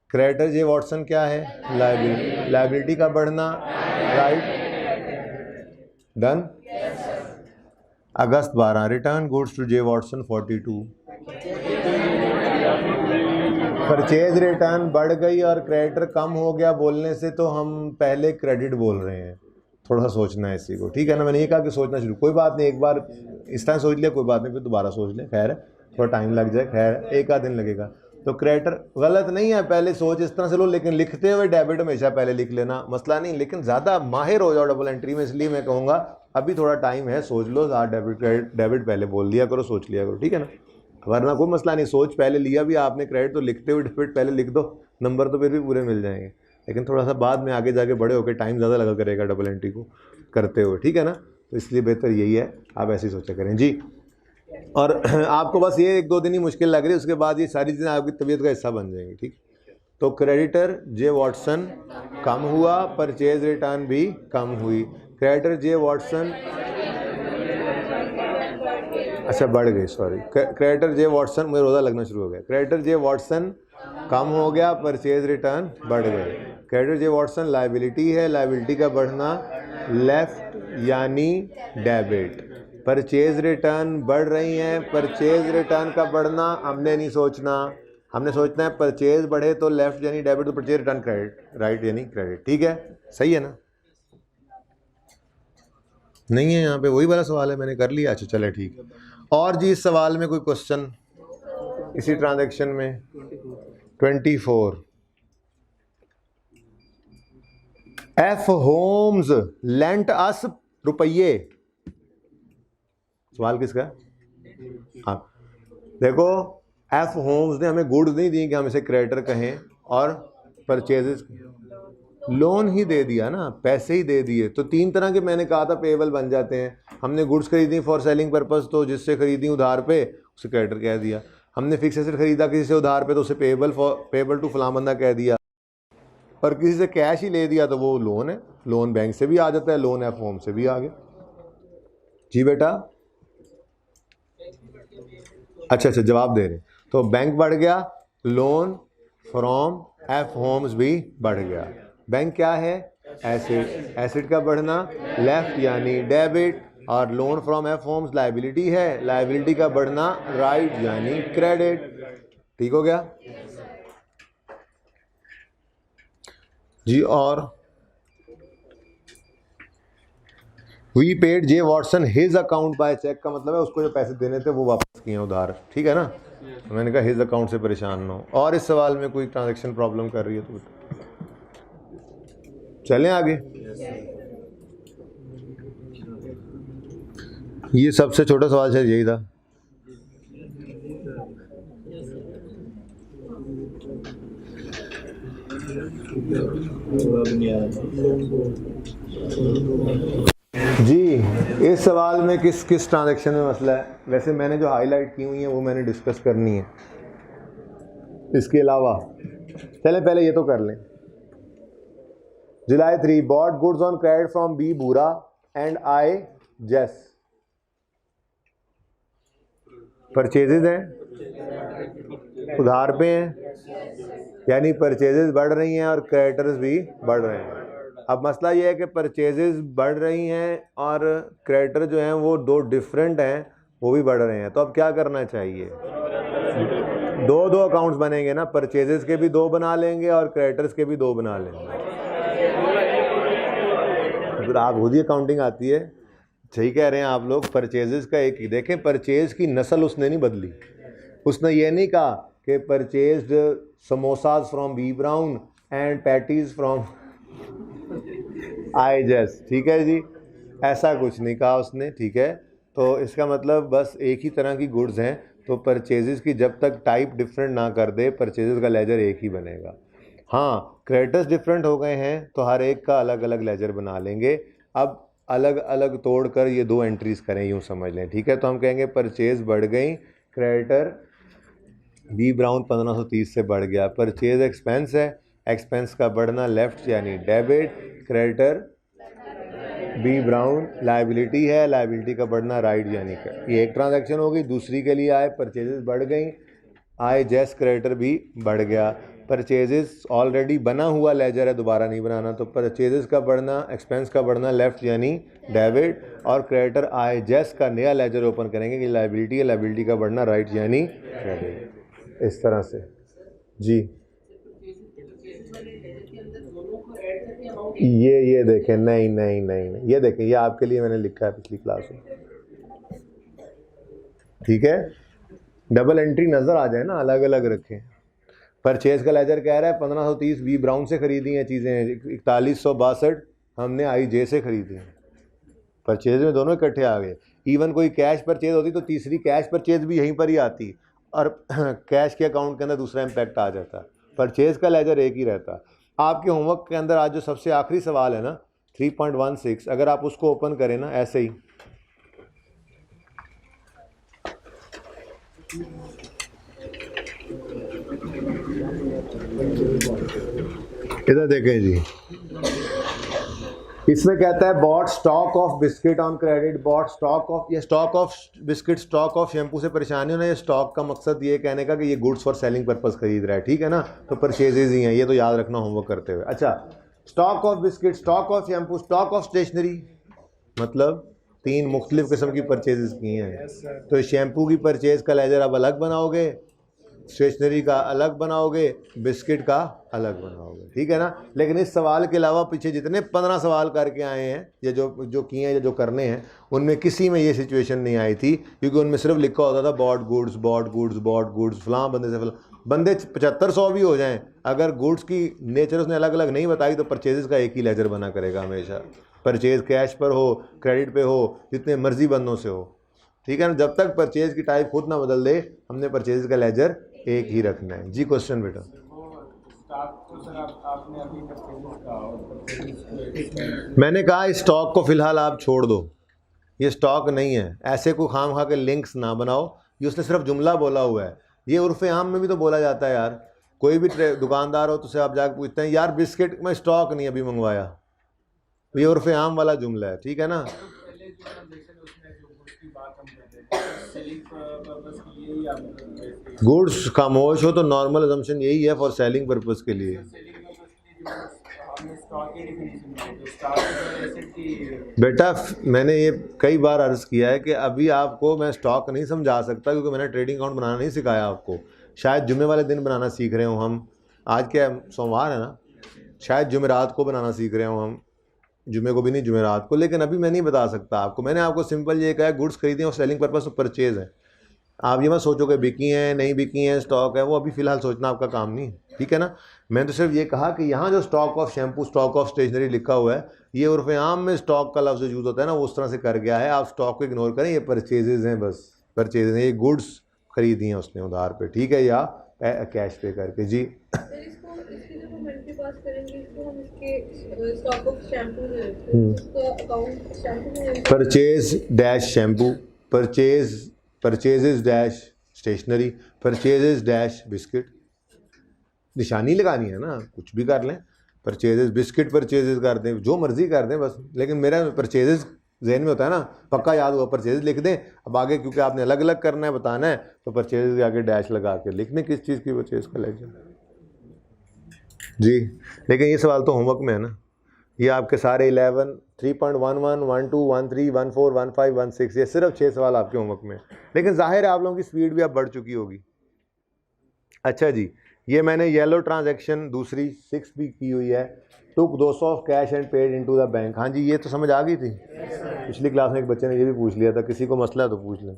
क्रेडिटर जे वॉटसन क्या है? लायबिलिटी। लायबिलिटी का बढ़ना राइट। डन। अगस्त 12 return goods to J Watson 42। Purchase return बढ़ गई और क्रेडिटर कम हो गया बोलने से तो हम पहले क्रेडिट बोल रहे हैं। थोड़ा सा सोचना है इसी को, ठीक है ना। मैंने ये कहा कि सोचना शुरू, कोई बात नहीं, एक बार इस तरह सोच लिया कोई बात नहीं, फिर दोबारा सोच लें, खैर थोड़ा टाइम लग जाए, खैर एक आध दिन लगेगा। तो क्रेडिटर गलत नहीं है, पहले सोच इस तरह से लो, लेकिन लिखते हुए डेबिट हमेशा पहले लिख लेना, मसला नहीं। लेकिन ज़्यादा माहिर हो जाओ डबल एंट्री में, इसलिए मैं कहूँगा अभी थोड़ा टाइम है, सोच लो। डेबिट पहले बोल लिया करो, सोच लिया करो, ठीक है ना। वरना कोई मसला नहीं, सोच पहले लिया भी आपने क्रेडिट, तो लिखते हुए डेबिट पहले लिख दो, नंबर तो फिर भी पूरे मिल जाएंगे। लेकिन थोड़ा सा बाद में आगे जाके बड़े होकर टाइम ज़्यादा लगा करेगा डबल एंट्री को करते हुए, ठीक है ना। तो इसलिए बेहतर यही है, आप ऐसे ही सोचा करें जी। और आपको बस ये 1-2 दिन ही मुश्किल लग रही है, उसके बाद ये सारी चीज़ें आपकी तबीयत का हिस्सा बन जाएंगी, ठीक। तो क्रेडिटर जे वॉटसन कम हुआ, परचेज रिटर्न भी कम हुई। क्रेडिटर जे वॉटसन अच्छा बढ़ गई, सॉरी। क्रेडिटर जे वॉटसन, मुझे रोज़ा लगना शुरू हो गया। क्रेडिटर जे वॉटसन कम हो गया, परचेज रिटर्न बढ़ गए। क्रेडिटर जे वॉटसन लायबिलिटी है, लायबिलिटी का बढ़ना लेफ्ट यानी डेबिट। परचेज रिटर्न बढ़ रही हैं, परचेज रिटर्न का बढ़ना हमने नहीं सोचना, हमने सोचना है परचेज बढ़े तो लेफ्ट यानी डेबिट, तो परचेज रिटर्न क्रेडिट, राइट यानी क्रेडिट, ठीक है, सही है ना। नहीं है यहाँ पे, वही वाला सवाल है, मैंने कर लिया। अच्छा चले ठीक है। और जी इस सवाल में कोई क्वेश्चन इसी ट्रांजैक्शन में? 24 एफ होम्स लेंट अस रुपये। सवाल किसका? हाँ देखो, एफ होम्स ने हमें गुड्स नहीं दी कि हम इसे क्रेडिटर कहें, और परचेजेस लोन ही दे दिया ना, पैसे ही दे दिए। तो 3 तरह के मैंने कहा था पेबल बन जाते हैं। हमने गुड्स खरीदी फॉर सेलिंग पर्पस, तो जिससे खरीदी उधार पे उसे क्रेडिटर कह दिया। हमने फिक्स एसेट खरीदा किसी से उधार पे, तो उसे पेबल टू फलां बंदा कह दिया। और किसी से कैश ही ले दिया तो वो लोन है, लोन बैंक से भी आ जाता है, लोन एफ होम से भी आ गया जी बेटा। अच्छा जवाब दे रहे। तो बैंक बढ़ गया, लोन फ्रॉम एफ होम्स भी बढ़ गया। बैंक क्या है? एसेट। एसेट का बढ़ना लेफ्ट यानी डेबिट, और loan from F Holmes liability है, लायबिलिटी का बढ़ना राइट यानी क्रेडिट। ठीक हो गया जी। और we paid J Watson his account by cheque का मतलब है उसको जो पैसे देने थे वो वापस किए उधार, ठीक है ना। तो मैंने कहा हिज अकाउंट से परेशान ना हो। और इस सवाल में कोई ट्रांजैक्शन प्रॉब्लम कर रही है तो चलें आगे। ये सबसे छोटा सवाल शायद यही था। जी इस सवाल में किस किस ट्रांजैक्शन में मसला है? वैसे मैंने जो हाईलाइट की हुई है वो मैंने डिस्कस करनी है। इसके अलावा चलें पहले ये तो कर लें। जुलाई 3 bought goods on credit from B Bura and I Jess. Purchases हैं, उधार पे हैं, यानी परचेजेज बढ़ रही हैं और क्रेडिटर्स भी बढ़ रहे हैं। अब मसला ये है कि परचेजेज बढ़ रही हैं और क्रेडिटर जो हैं वो 2 डिफरेंट हैं, वो भी बढ़ रहे हैं। तो अब क्या करना चाहिए? 2 अकाउंट्स बनेंगे ना, परचेजेज के भी 2 बना लेंगे और क्रेडिटर्स के भी 2 बना लेंगे। फिर आप खुद ही अकाउंटिंग आती है, सही कह रहे हैं आप लोग। परचेजेस का एक ही देखें, परचेज की नस्ल उसने नहीं बदली। उसने ये नहीं कहा कि purchased samosas from B Brown and patties from I Jess, ठीक है जी, ऐसा कुछ नहीं कहा उसने, ठीक है। तो इसका मतलब बस एक ही तरह की गुड्स हैं, तो परचेजेस की जब तक टाइप डिफरेंट ना कर दे, परचेजेस का लेजर एक ही बनेगा। हाँ, क्रेडिटर्स डिफरेंट हो गए हैं तो हर एक का अलग अलग लेजर बना लेंगे। अब अलग अलग तोड़ कर ये 2 एंट्रीज करें, यूँ समझ लें, ठीक है। तो हम कहेंगे परचेज बढ़ गई, क्रेडिटर बी ब्राउन 1530 से बढ़ गया। परचेज एक्सपेंस है, एक्सपेंस का बढ़ना लेफ्ट यानी debit, creditor B Brown liability है, लाइबिलिटी का बढ़ना राइट यानी ये एक ट्रांजैक्शन हो गई। दूसरी के लिए आए, परचेजेस बढ़ गई, आए जेस क्रेडिटर भी बढ़ गया। परचेजेस ऑलरेडी बना हुआ लेजर है, दोबारा नहीं बनाना, तो परचेजेस का बढ़ना, एक्सपेंस का बढ़ना लेफ्ट यानी डेबिट, और क्रेडिटर आए जेस का नया लेजर ओपन करेंगे कि लाइबिलिटी है, लाइबिलिटी का बढ़ना राइट यानी क्रेडिट। इस तरह से जी। ये देखें, नहीं नहीं नहीं नहीं, ये देखें, ये आपके लिए मैंने लिखा है पिछली क्लास में, ठीक है। डबल एंट्री नज़र आ जाए ना, अलग अलग रखें। परचेज का लेजर कह रहा है 1530 बी ब्राउन से खरीदी हैं चीज़ें, 4162 हमने आई जे से खरीदी हैं। परचेज में दोनों इकट्ठे आ गए। इवन कोई कैश परचेज होती तो तीसरी कैश परचेज भी यहीं पर ही आती, और कैश के अकाउंट के अंदर दूसरा इम्पैक्ट आ जाता। परचेज का लेजर एक ही रहता। आपके होमवर्क के अंदर आज जो सबसे आखिरी सवाल है ना 3.16, अगर आप उसको ओपन करें ना ऐसे ही, इधर देखें जी, इसमें कहता है bought stock of biscuit on credit, bought stock of, ये stock of biscuit, stock of shampoo से परेशानी हो ना, ये स्टॉक का मकसद ये कहने का कि ये गुड्स फॉर सेलिंग पर्पस खरीद रहा है, ठीक है ना। तो परचेजेज ही हैं, ये तो याद रखना होमवर्क करते हुए। अच्छा, stock of biscuit, stock of shampoo, stock of stationery, मतलब 3 मुख्तलिफ किस्म की परचेजेस की हैं। तो शैम्पू की परचेज का लेजर आप अलग बनाओगे, स्टेशनरी का अलग बनाओगे, बिस्किट का अलग बनाओगे, ठीक है ना। लेकिन इस सवाल के अलावा पीछे जितने 15 सवाल करके आए हैं, ये जो किए हैं, जो करने हैं, उनमें किसी में ये सिचुएशन नहीं आई थी, क्योंकि उनमें सिर्फ लिखा होता था bought goods, bought goods, bought goods, फलां बंदे से फलां बंदे 7500 भी हो जाएं, अगर गुड्स की नेचर उसने अलग अलग नहीं बताई तो परचेजेस का एक ही लेजर बना करेगा हमेशा। परचेज कैश पर हो, क्रेडिट पे हो, जितने मर्जी बंदों से हो, ठीक है ना। जब तक परचेज की टाइप खुद ना बदल दे, हमने परचेज का लेजर एक ही रखना है। जी क्वेश्चन बेटा। मैंने कहा इस स्टॉक को फिलहाल आप छोड़ दो, ये स्टॉक नहीं है, ऐसे को खाम खा के लिंक्स ना बनाओ, ये उसने सिर्फ जुमला बोला हुआ है। ये उर्फ़ आम में भी तो बोला जाता है यार, कोई भी दुकानदार हो तो उससे आप जाकर पूछते हैं यार बिस्किट में स्टॉक नहीं अभी मंगवाया, ये उर्फ़ आम वाला जुमला है, ठीक है ना। गुड्स खामोश हो तो नॉर्मल अजम्पशन यही है, फॉर सेलिंग पर्पस के लिए। बेटा मैंने ये कई बार अर्ज़ किया है कि अभी आपको मैं स्टॉक नहीं समझा सकता, क्योंकि मैंने ट्रेडिंग अकाउंट बनाना नहीं सिखाया आपको। शायद जुम्मे वाले दिन बनाना सीख रहे हो हम, आज क्या सोमवार है ना, शायद जुमेरात को बनाना सीख रहे हो हम, जुमे को भी नहीं, जुमेरात को। लेकिन अभी मैं नहीं बता सकता आपको, मैंने आपको सिंपल ये कहा है गुड्स खरीदें और सेलिंग पर्पस परचेज है। आप ये मत सोचो कि बिकी हैं नहीं बिकी हैं, स्टॉक है, वो अभी फ़िलहाल सोचना आपका काम नहीं है, ठीक है ना। मैंने तो सिर्फ ये कहा कि यहाँ जो stock of shampoo, stock of stationery लिखा हुआ है, ये उर्फ़ आम में स्टॉक का लफ्ज़ यूज़ होता है ना, वो उस तरह से कर गया है। आप स्टॉक को इग्नोर करें, ये परचेजेज़ हैं, बस परचेज हैं, ये गुड्स खरीदी हैं उसने उधार पे, ठीक है, या कैश पे करके। जी purchase dash shampoo, purchases dash stationery, purchases dash biscuit, निशानी लगानी है ना, कुछ भी कर लें, परचेजेस बिस्किट परचेजेस कर दें, जो मर्जी कर दें बस। लेकिन मेरा परचेजेस जहन में होता है ना, पक्का याद हुआ, परचेजेस लिख दें। अब आगे क्योंकि आपने अलग अलग करना है, बताना है, तो परचेजेस के आगे डैश लगा के लिख दें किस चीज़ की परचेज का लेजर। जी, लेकिन ये सवाल तो होमवर्क में है ना, ये आपके सारे 11, 3.11, 12, 13, 14, 15, 16, ये सिर्फ 6 सवाल आपके होमवर्क में। लेकिन जाहिर है आप लोगों की स्पीड भी अब बढ़ चुकी होगी। अच्छा जी, ये मैंने येलो ट्रांजैक्शन दूसरी 6 भी की हुई है। टुक 200 of cash and paid into the bank. हाँ जी, ये तो समझ आ गई थी। पिछली क्लास में एक बच्चे ने ये भी पूछ लिया था, किसी को मसला है तो पूछ लें।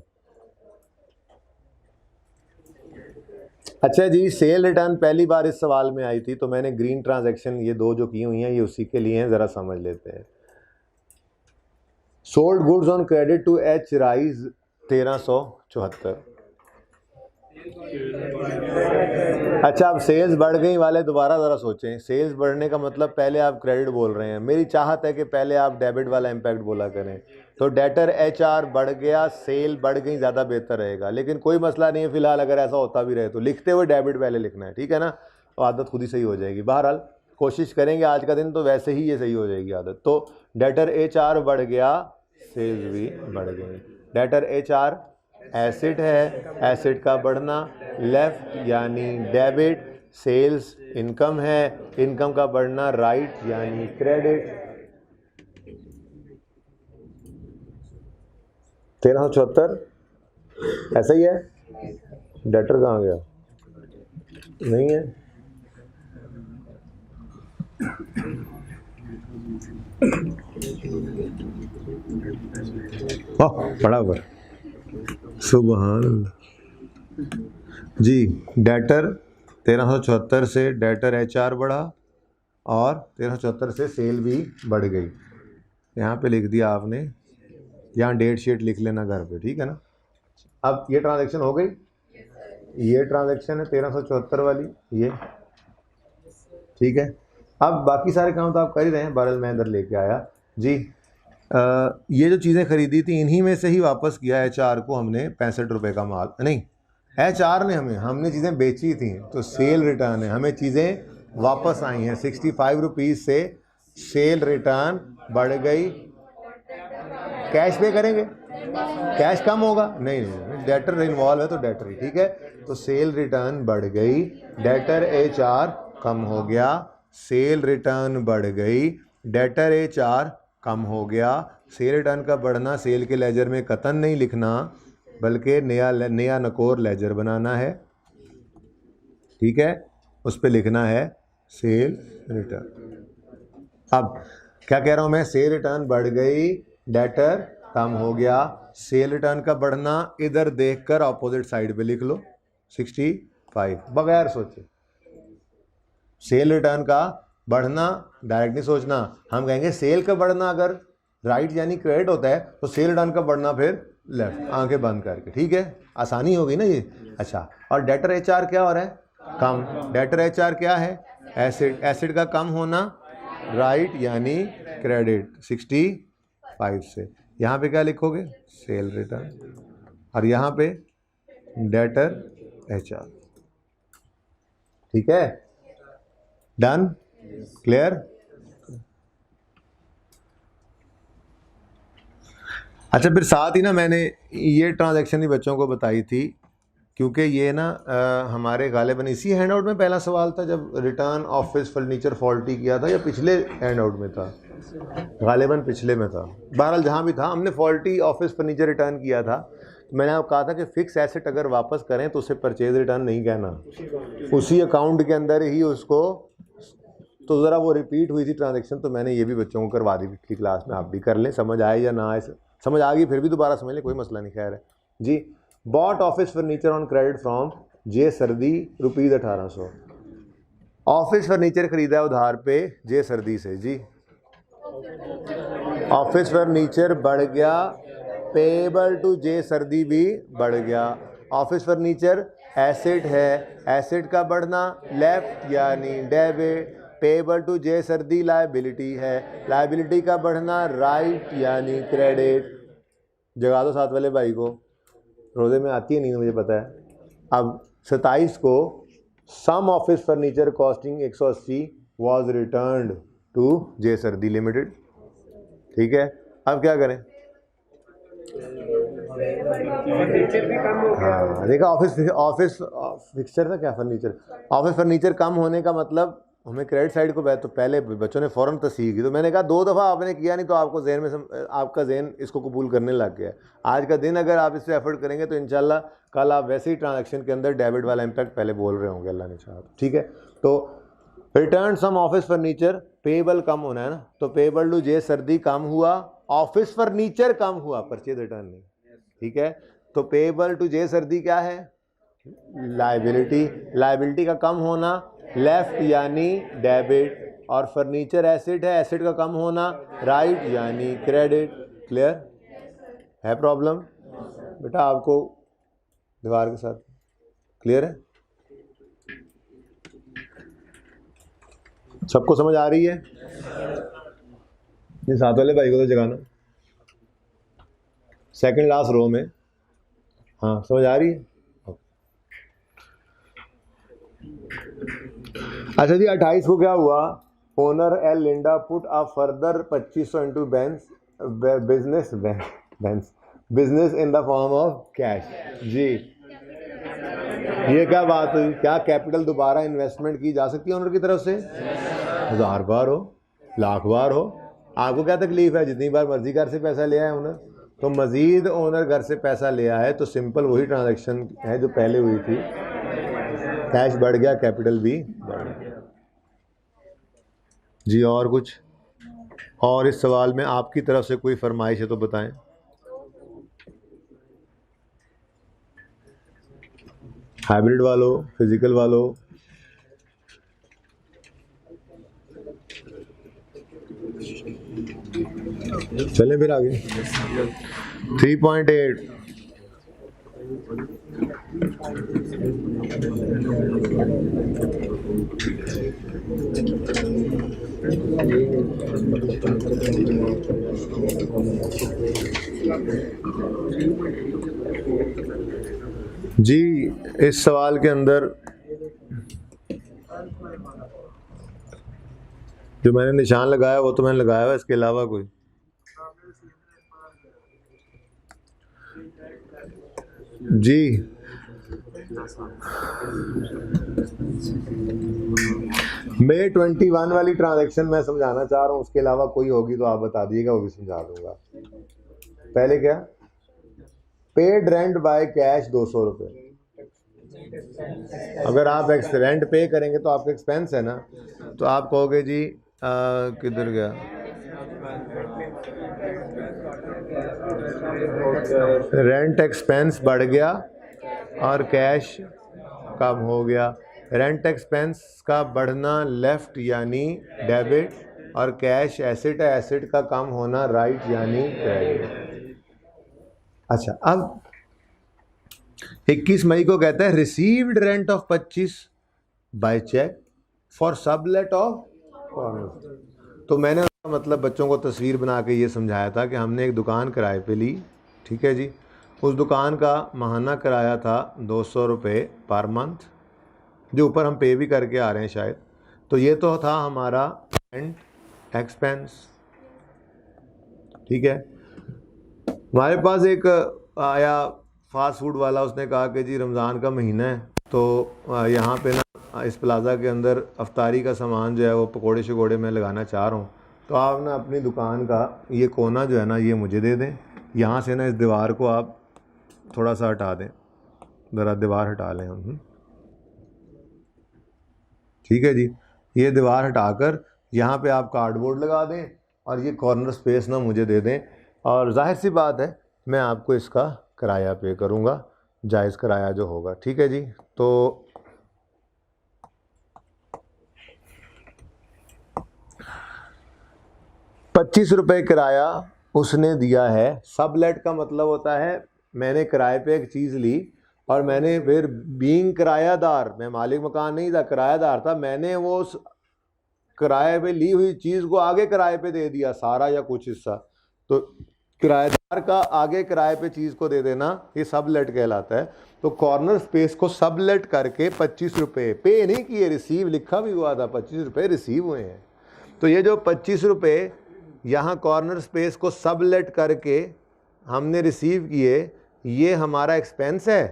अच्छा जी, सेल रिटर्न पहली बार इस सवाल में आई थी, तो मैंने ग्रीन ट्रांजैक्शन ये दो जो की हुई हैं ये उसी के लिए हैं, ज़रा समझ लेते हैं। Sold goods on credit to H Rise 1374। अच्छा, अब सेल्स बढ़ गई वाले दोबारा ज़रा सोचें। सेल्स बढ़ने का मतलब पहले आप क्रेडिट बोल रहे हैं, मेरी चाहत है कि पहले आप डेबिट वाला इम्पैक्ट बोला करें। तो डेटर HR बढ़ गया, सेल बढ़ गई, ज़्यादा बेहतर रहेगा। लेकिन कोई मसला नहीं है फ़िलहाल, अगर ऐसा होता भी रहे तो लिखते हुए डेबिट पहले लिखना है, ठीक है ना, तो आदत खुद ही सही हो जाएगी। बहरहाल कोशिश करेंगे आज का दिन तो वैसे ही ये सही हो जाएगी आदत। तो डेटर HR बढ़ गया, सेल्स भी बढ़ गई। डेटर HR एसेट है, एसेट का बढ़ना लेफ्ट यानी डेबिट, सेल्स इनकम है, इनकम का बढ़ना राइट यानी क्रेडिट। 1374 ऐसा ही है। डेटर कहाँ गया? नहीं है। पढ़ा हुआ सुभान अल्लाह जी। डेटर 1374 से डेटर HR बढ़ा और 1374 से सेल भी बढ़ गई। यहाँ पे लिख दिया आपने, यहाँ डेट शीट लिख लेना घर पे, ठीक है ना। अब ये ट्रांजैक्शन हो गई, ये ट्रांजैक्शन है 1374 वाली, ये ठीक है। अब बाकी सारे काम तो आप कर ही रहे हैं, बहरहाल मैं इधर लेके आया जी। ये जो चीज़ें खरीदी थी इन्हीं में से ही वापस किया HR को हमने 65 रुपये का माल, नहीं HR ने हमने चीज़ें बेची थी, तो सेल रिटर्न है, हमें चीज़ें वापस आई हैं 65 रुपीज़ से। सेल रिटर्न बढ़ गई, कैश पे करेंगे, कैश कम होगा, नहीं डेटर इन्वॉल्व है तो डेटर ही, ठीक है। तो सेल रिटर्न बढ़ गई, डेटर HR कम हो गया, सेल रिटर्न बढ़ गई, डेटर HR कम हो गया। सेल रिटर्न का बढ़ना सेल के लेजर में कतन नहीं लिखना, बल्कि नया नकोर लेजर बनाना है, ठीक है, उस पर लिखना है सेल रिटर्न। अब क्या कह रहा हूँ मैं, सेल रिटर्न बढ़ गई, डेटर कम हो गया। सेल रिटर्न का बढ़ना इधर देखकर ऑपोजिट साइड पे लिख लो 65, बगैर सोचे। सेल रिटर्न का बढ़ना डायरेक्ट नहीं सोचना, हम कहेंगे सेल का बढ़ना अगर राइट यानी क्रेडिट होता है तो सेल रिटर्न का बढ़ना फिर लेफ्ट, आंखें बंद करके, ठीक है, आसानी होगी ना ये। अच्छा, और डेटर HR क्या हो रहा है? कम। डेटर HR क्या है? एसिड, एसिड का कम होना राइट यानी क्रेडिट 65 से। यहाँ पे क्या लिखोगे? सेल रिटर्न, और यहाँ पे डेटर HR, ठीक है, डन, क्लियर। अच्छा, फिर साथ ही ना मैंने ये ट्रांजैक्शन भी बच्चों को बताई थी, क्योंकि ये ना हमारे गालिबन इसी हैंडआउट में पहला सवाल था जब रिटर्न ऑफिस फर्नीचर फॉल्टी किया था, या पिछले हैंडआउट में था, गालिबन पिछले में था। बहरहाल जहाँ भी था, हमने फॉल्टी ऑफिस फर्नीचर रिटर्न किया था। मैंने आपको कहा था कि फिक्स एसेट अगर वापस करें तो उसे परचेज रिटर्न नहीं कहना, उसी अकाउंट के अंदर ही उसको। तो ज़रा वो रिपीट हुई थी ट्रांजैक्शन, तो मैंने ये भी बच्चों को करवा दी पिछली क्लास में, आप भी कर लें, समझ आए या ना आए, समझ आ गई फिर भी दोबारा समझ लें, कोई मसला नहीं, खैर है जी। Bought office furniture on credit from J Sardi ₹1800। Office furniture खरीदा है उधार पे J सर्दी से जी। ऑफिस फर्नीचर बढ़ गया, पेबल टू J सर्दी भी बढ़ गया। ऑफिस फर्नीचर एसेट है, एसेट का बढ़ना लेफ्ट यानी डेबिट, पेबल टू J सर्दी लायबिलिटी है, लायबिलिटी का बढ़ना राइट यानी क्रेडिट। जगा दो साथ वाले भाई को, रोज़े में आती है नींद मुझे पता है। अब 27 को some office furniture costing 180 was returned to J Sardi limited, ठीक है। अब क्या करें? हाँ देखा, ऑफिस फिक्सचर था क्या, फर्नीचर, ऑफिस फर्नीचर कम होने का मतलब हमें क्रेडिट साइड को तो पहले बच्चों ने फ़ौरन तस्हीह की, तो मैंने कहा 2 दफ़ा आपने किया नहीं तो आपको जहन में आपका जहन इसको कबूल करने लग गया। आज का दिन अगर आप इससे एफर्ट करेंगे तो इंशाल्लाह कल आप वैसे ही ट्रांजैक्शन के अंदर डेबिट वाला इम्पैक्ट पहले बोल रहे होंगे, अल्लाह ने चाहा। ठीक है, तो रिटर्न सम ऑफिस फर्नीचर, पेबल कम होना है ना, तो पेबल टू जे सर्दी कम हुआ, ऑफिस फर्नीचर कम हुआ, परचेज रिटर्न नहीं। ठीक है, तो पेबल टू जे सर्दी क्या है? लाइबिलिटी। लाइबिलिटी का कम होना लेफ्ट यानी डेबिट, और फर्नीचर एसेट है, एसेट का कम होना राइट यानी क्रेडिट। क्लियर है प्रॉब्लम बेटा आपको दीवार के साथ? क्लियर है? सबको समझ आ रही है? ये साथ वाले भाई को तो जगाना, सेकंड लास्ट रो में। हाँ समझ आ रही है? अच्छा जी, 28 को क्या हुआ? Owner L Linda put a further 2500 into business in the form of cash. जी ये क्या बात हुई? क्या कैपिटल दोबारा इन्वेस्टमेंट की जा सकती है ओनर की तरफ से? 1000 बार हो, लाख बार हो, आपको क्या तकलीफ है? जितनी बार मर्जी घर से पैसा ले आए ओनर। तो मजीद ओनर घर से पैसा ले आए तो सिंपल वही ट्रांजैक्शन है जो पहले हुई थी, कैश बढ़ गया, कैपिटल भी बढ़ गया। जी और कुछ? और इस सवाल में आपकी तरफ से कोई फरमाइश है तो बताएं। हाइब्रिड वालों, फिजिकल वालों? चलें फिर आगे। 3.8 जी, इस सवाल के अंदर जो मैंने निशान लगाया वो तो मैंने लगाया हुआ, इसके अलावा कोई? जी May 21 वाली ट्रांजैक्शन मैं समझाना चाह रहा हूँ, उसके अलावा कोई होगी तो आप बता दीजिएगा, वो भी समझा दूंगा। पहले क्या? पेड रेंट बाय कैश 200 रुपये। अगर आप रेंट पे करेंगे तो आपका एक्सपेंस है ना, तो आप कहोगे जी किधर गया? रेंट एक्सपेंस बढ़ गया और कैश कम हो गया। रेंट एक्सपेंस का बढ़ना लेफ्ट यानी डेबिट, और कैश एसेट है, एसेट का कम होना राइट यानी क्रेडिट। अच्छा, अब 21 मई को कहता है received rent of 25 by cheque for sublet of corner. तो मैंने उसका मतलब बच्चों को तस्वीर बना के ये समझाया था कि हमने एक दुकान किराए पे ली, ठीक है जी, उस दुकान का माहाना किराया था 200 रुपये पर मंथ, जो ऊपर हम पे भी करके आ रहे हैं शायद। तो ये तो था हमारा रेंट एक्सपेंस, ठीक है। हमारे पास एक आया फास्ट फूड वाला, उसने कहा कि जी रमज़ान का महीना है तो यहाँ पे ना इस प्लाज़ा के अंदर अफ्तारी का सामान जो है वो पकोड़े शकोड़े मैं लगाना चाह रहा हूँ, तो आप ना अपनी दुकान का ये कोना जो है ना ये मुझे दे दें, यहाँ से ना इस दीवार को आप थोड़ा सा हटा दें, ज़रा दीवार हटा लें हम, ठीक है जी। ये दीवार हटाकर यहाँ पे आप कार्डबोर्ड लगा दें और ये कॉर्नर स्पेस ना मुझे दे दें, और जाहिर सी बात है मैं आपको इसका किराया पे करूँगा, जायज़ किराया जो होगा, ठीक है जी। तो ₹25 किराया उसने दिया है। सबलेट का मतलब होता है मैंने किराए पे एक चीज़ ली और मैंने फिर बीइंग किरायादार, मैं मालिक मकान नहीं था, किरायादार था, मैंने वो किराए पे ली हुई चीज़ को आगे किराए पे दे दिया, सारा या कुछ हिस्सा। तो किराएदार का आगे किराए पे चीज़ को दे देना ये सबलेट कहलाता है। तो कॉर्नर स्पेस को सबलेट करके ₹25 पे नहीं किए, रिसीव लिखा भी हुआ था, ₹25 रिसीव हुए हैं। तो ये जो ₹25 यहाँ कॉर्नर स्पेस को सबलेट करके हमने रिसीव किए, ये हमारा एक्सपेंस है,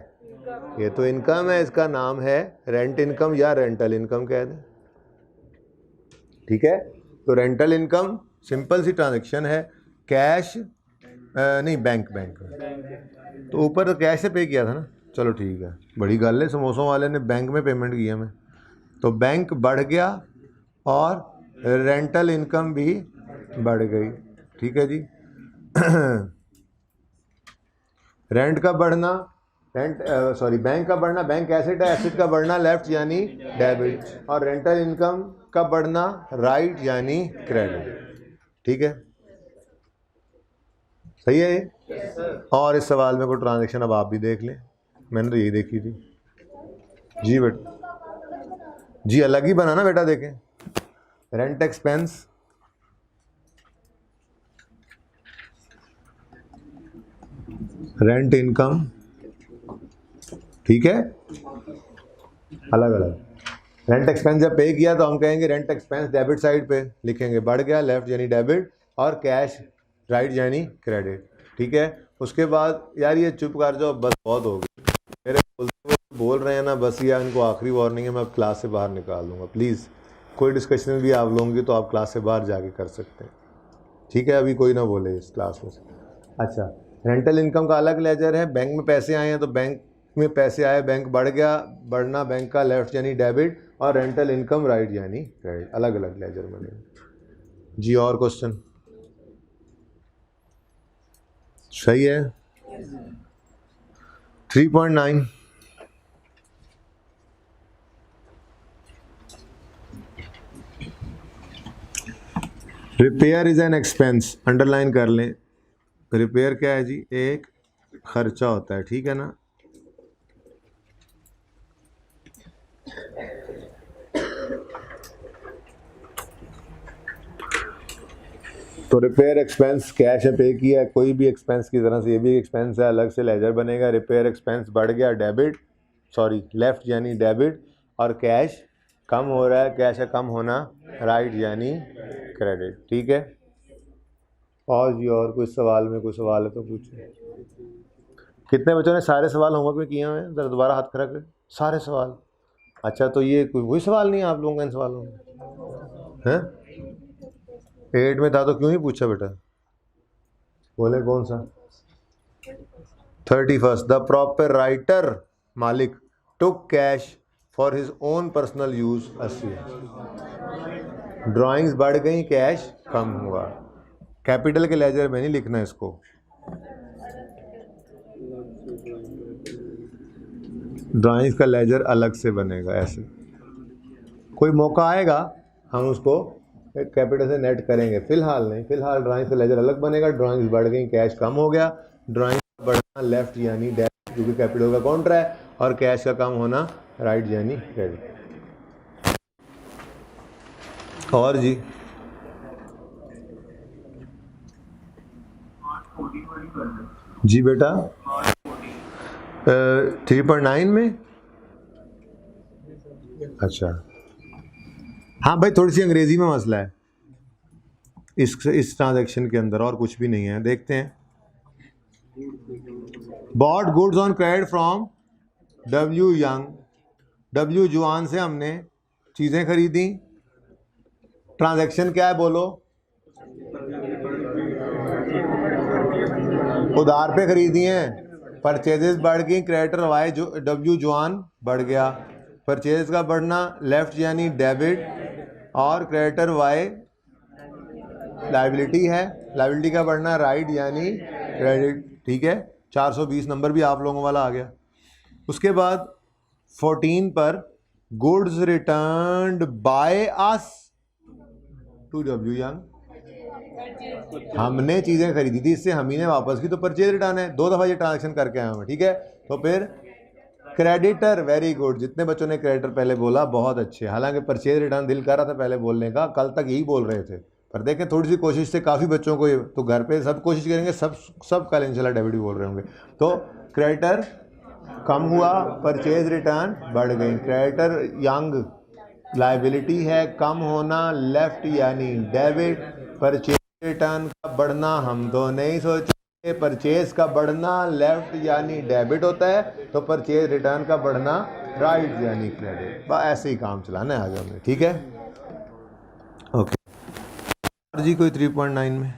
ये तो इनकम है, इसका नाम है रेंट इनकम या रेंटल इनकम कह दें। ठीक है। तो रेंटल इनकम सिंपल सी ट्रांजैक्शन है, कैश नहीं बैंक तो ऊपर तो कैश से पे किया था ना, चलो ठीक है, बड़ी गल है, समोसों वाले ने बैंक में पेमेंट किया मैं, तो बैंक बढ़ गया और रेंटल इनकम भी बढ़ गई, ठीक है जी। रेंट का बढ़ना, बैंक का बढ़ना, बैंक एसेट है, एसेट का बढ़ना लेफ्ट यानी डेबिट, और रेंटल इनकम का बढ़ना राइट यानी क्रेडिट, ठीक है, सही है ये। और इस सवाल में कोई ट्रांजैक्शन अब आप भी देख लें, मैंने तो यही देखी थी जी बेटा, जी अलग ही बना ना बेटा, देखें रेंट एक्सपेंस, रेंट इनकम, ठीक है, अलग अलग। रेंट एक्सपेंस जब पे किया तो हम कहेंगे रेंट एक्सपेंस डेबिट साइड पे लिखेंगे, बढ़ गया लेफ्ट यानी डेबिट, और कैश राइट यानी क्रेडिट, ठीक है। उसके बाद यार ये चुप कर जाओ, बस बहुत हो गई, मेरे बोल रहे हैं ना बस, या इनको आखिरी वार्निंग है, मैं अब क्लास से बाहर निकाल दूंगा, प्लीज़ कोई डिस्कशन भी आप लोगे तो आप क्लास से बाहर जाके कर सकते हैं, ठीक है, अभी कोई ना बोले इस क्लास में से। अच्छा, रेंटल इनकम का अलग लेजर है, बैंक में पैसे आए हैं तो बैंक में पैसे आए, बैंक बढ़ गया, बढ़ना बैंक का लेफ्ट यानी डेबिट, और रेंटल इनकम राइट यानी क्रेडिट, अलग अलग लेजर बने जी। और क्वेश्चन सही है। 3.9 repair is an expense, underline कर लें, रिपेयर क्या है जी, एक खर्चा होता है, ठीक है ना। तो रिपेयर एक्सपेंस कैश है, पे किया है, कोई भी एक्सपेंस की तरह से ये भी एक्सपेंस है, अलग से लेजर बनेगा, रिपेयर एक्सपेंस बढ़ गया डेबिट, सॉरी लेफ्ट यानी डेबिट, और कैश कम हो रहा है, कैश का कम होना राइट यानी क्रेडिट, ठीक है। और जी और कोई सवाल में कोई सवाल है तो पूछो। कितने बच्चों ने सारे सवाल होमवर्क में किए हुए हैं, जरा दोबारा हाथ खड़ा कर, सारे सवाल। अच्छा, तो ये कोई वही सवाल नहीं है आप लोगों का इन सवालों में हैं? 8 में था तो क्यों ही पूछा बेटा, बोले कौन सा 31st, द प्रॉपर राइटर मालिक took cash for his own personal use 80, drawings बढ़ गई कैश कम हुआ, कैपिटल के लेजर में नहीं लिखना इसको, ड्राइंग्स का लेजर अलग से बनेगा, ऐसे कोई मौका आएगा हम उसको कैपिटल से नेट करेंगे, फिलहाल नहीं, फिलहाल ड्राइंग्स का लेजर अलग बनेगा, ड्राइंग्स बढ़ गई कैश कम हो गया, ड्राइंग्स बढ़ना लेफ्ट यानी डेबिट क्योंकि कैपिटल का काउंटर है, और कैश का कम होना राइट यानी क्रेडिट। और जी जी बेटा 3.9 में, अच्छा हाँ भाई, थोड़ी सी अंग्रेजी में मसला है इस ट्रांजैक्शन के अंदर, और कुछ भी नहीं है, देखते हैं। Bot goods on credit from W young, W जुआन से हमने चीज़ें खरीदी, ट्रांजैक्शन क्या है बोलो, उधार पे खरीदी हैं, परचेजेस बढ़ गई, क्रेडिटर वाई जो डब्ल्यू जुआन बढ़ गया, परचेज का बढ़ना लेफ्ट यानी डेबिट, और क्रेडिटर वाई लाइबिलिटी है, लाइबिलिटी का बढ़ना राइट यानी क्रेडिट, ठीक है। 420 नंबर भी आप लोगों वाला आ गया। उसके बाद 14 पर goods returned by us to W Young, हमने चीज़ें खरीदी थी, इससे हम ही ने वापस की, तो परचेज रिटर्न है, 2 दफ़ा ये ट्रांजैक्शन करके आया हूँ, ठीक है। तो फिर क्रेडिटर, वेरी गुड, जितने बच्चों ने क्रेडिटर पहले बोला बहुत अच्छे, हालांकि परचेज रिटर्न दिल कर रहा था पहले बोलने का, कल तक यही बोल रहे थे, पर देखें थोड़ी सी कोशिश से काफ़ी बच्चों को, तो घर पे सब कोशिश करेंगे, सब कल इंशाल्लाह डेबिट भी बोल रहे होंगे। तो क्रेडिटर कम हुआ, परचेज रिटर्न बढ़ गई, क्रेडिटर यंग लाइबिलिटी है, कम होना लेफ्ट यानी डेबिट, परचेज रिटर्न का बढ़ना हम तो नहीं सोचे, परचेज का बढ़ना लेफ्ट यानी डेबिट होता है, तो परचेज रिटर्न का बढ़ना राइट यानी क्रेडिट, बस ऐसे ही काम चलाना है आज हमें, ठीक है। जी कोई 3.9 में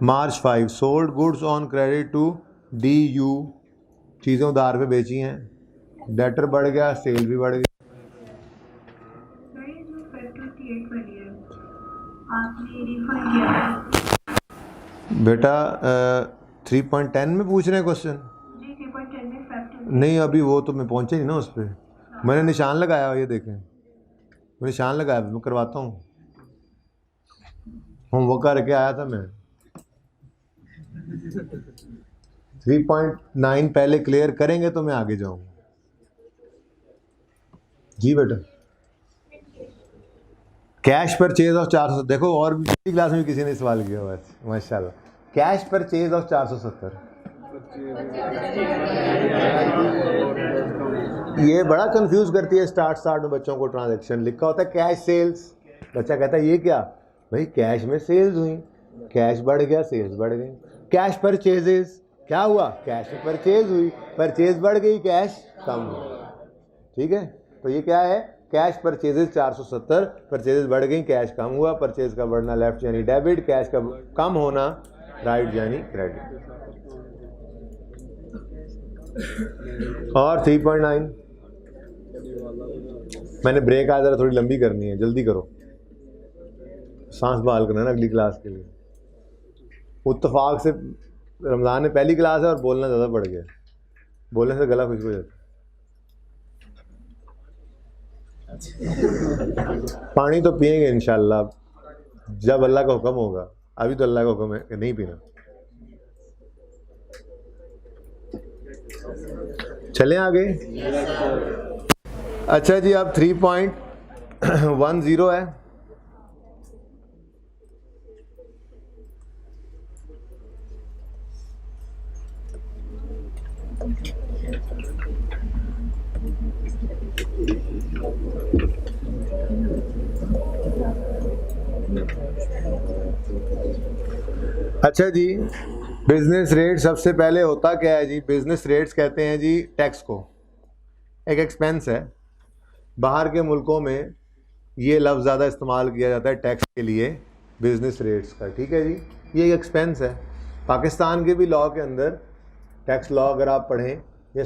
मार्च 5 sold goods on credit to DU, चीज़ें उधार पे बेची हैं, डेटर बढ़ गया, सेल भी बढ़ गई। बेटा 3.10 में पूछ रहे हैं क्वेश्चन? नहीं अभी वो तो मैं पहुंचे नहीं ना उस पर, मैंने निशान लगाया हुआ, ये देखें मैं निशान लगाया, मैं करवाता हूँ, होमवर्क करके आया था मैं। 3.9 पहले क्लियर करेंगे तो मैं आगे जाऊँगा। जी बेटा कैश परचेज ऑफ 400, देखो और भी पिछली क्लास में किसी ने सवाल किया हुआ है माशाल्लाह। कैश परचेज ऑफ 470, ये बड़ा कंफ्यूज करती है स्टार्ट में बच्चों को। ट्रांजैक्शन लिखा होता है कैश सेल्स, बच्चा कहता है ये क्या भाई, कैश में सेल्स हुई, कैश बढ़ गया, सेल्स बढ़ गई। कैश परचेजेस, क्या हुआ, कैश में परचेज हुई, परचेज बढ़ गई, कैश कम हुआ। ठीक है, तो ये क्या है, कैश परचेजेस 470, परचेजेस बढ़ गई, कैश कम हुआ, परचेज का बढ़ना लेफ्ट यानी डेबिट, कैश का कम होना राइट यानी क्रेडिट। और 3.9 मैंने ब्रेक आज जरा थोड़ी लंबी करनी है, जल्दी करो, सांस बहाल करना है ना अगली क्लास के लिए। इत्तेफाक से रमज़ान में पहली क्लास है और बोलना ज़्यादा बढ़ गया, बोलने से गला खुश्क हो जाता। पानी तो पिएंगे इंशाल्लाह जब अल्लाह का हुक्म होगा, अभी तो अल्लाह का हुक्म है कि नहीं पीना। चलें आगे। अच्छा जी अब 3.10 है। अच्छा जी बिजनेस रेट सबसे पहले होता क्या है जी, बिजनेस रेट्स कहते हैं जी टैक्स को, एक एक्सपेंस है, बाहर के मुल्कों में ये लफ्ज़ ज़्यादा इस्तेमाल किया जाता है टैक्स के लिए, बिजनेस रेट्स का। ठीक है जी, ये एक एक्सपेंस है। पाकिस्तान के भी लॉ के अंदर टैक्स लॉ अगर आप पढ़ें या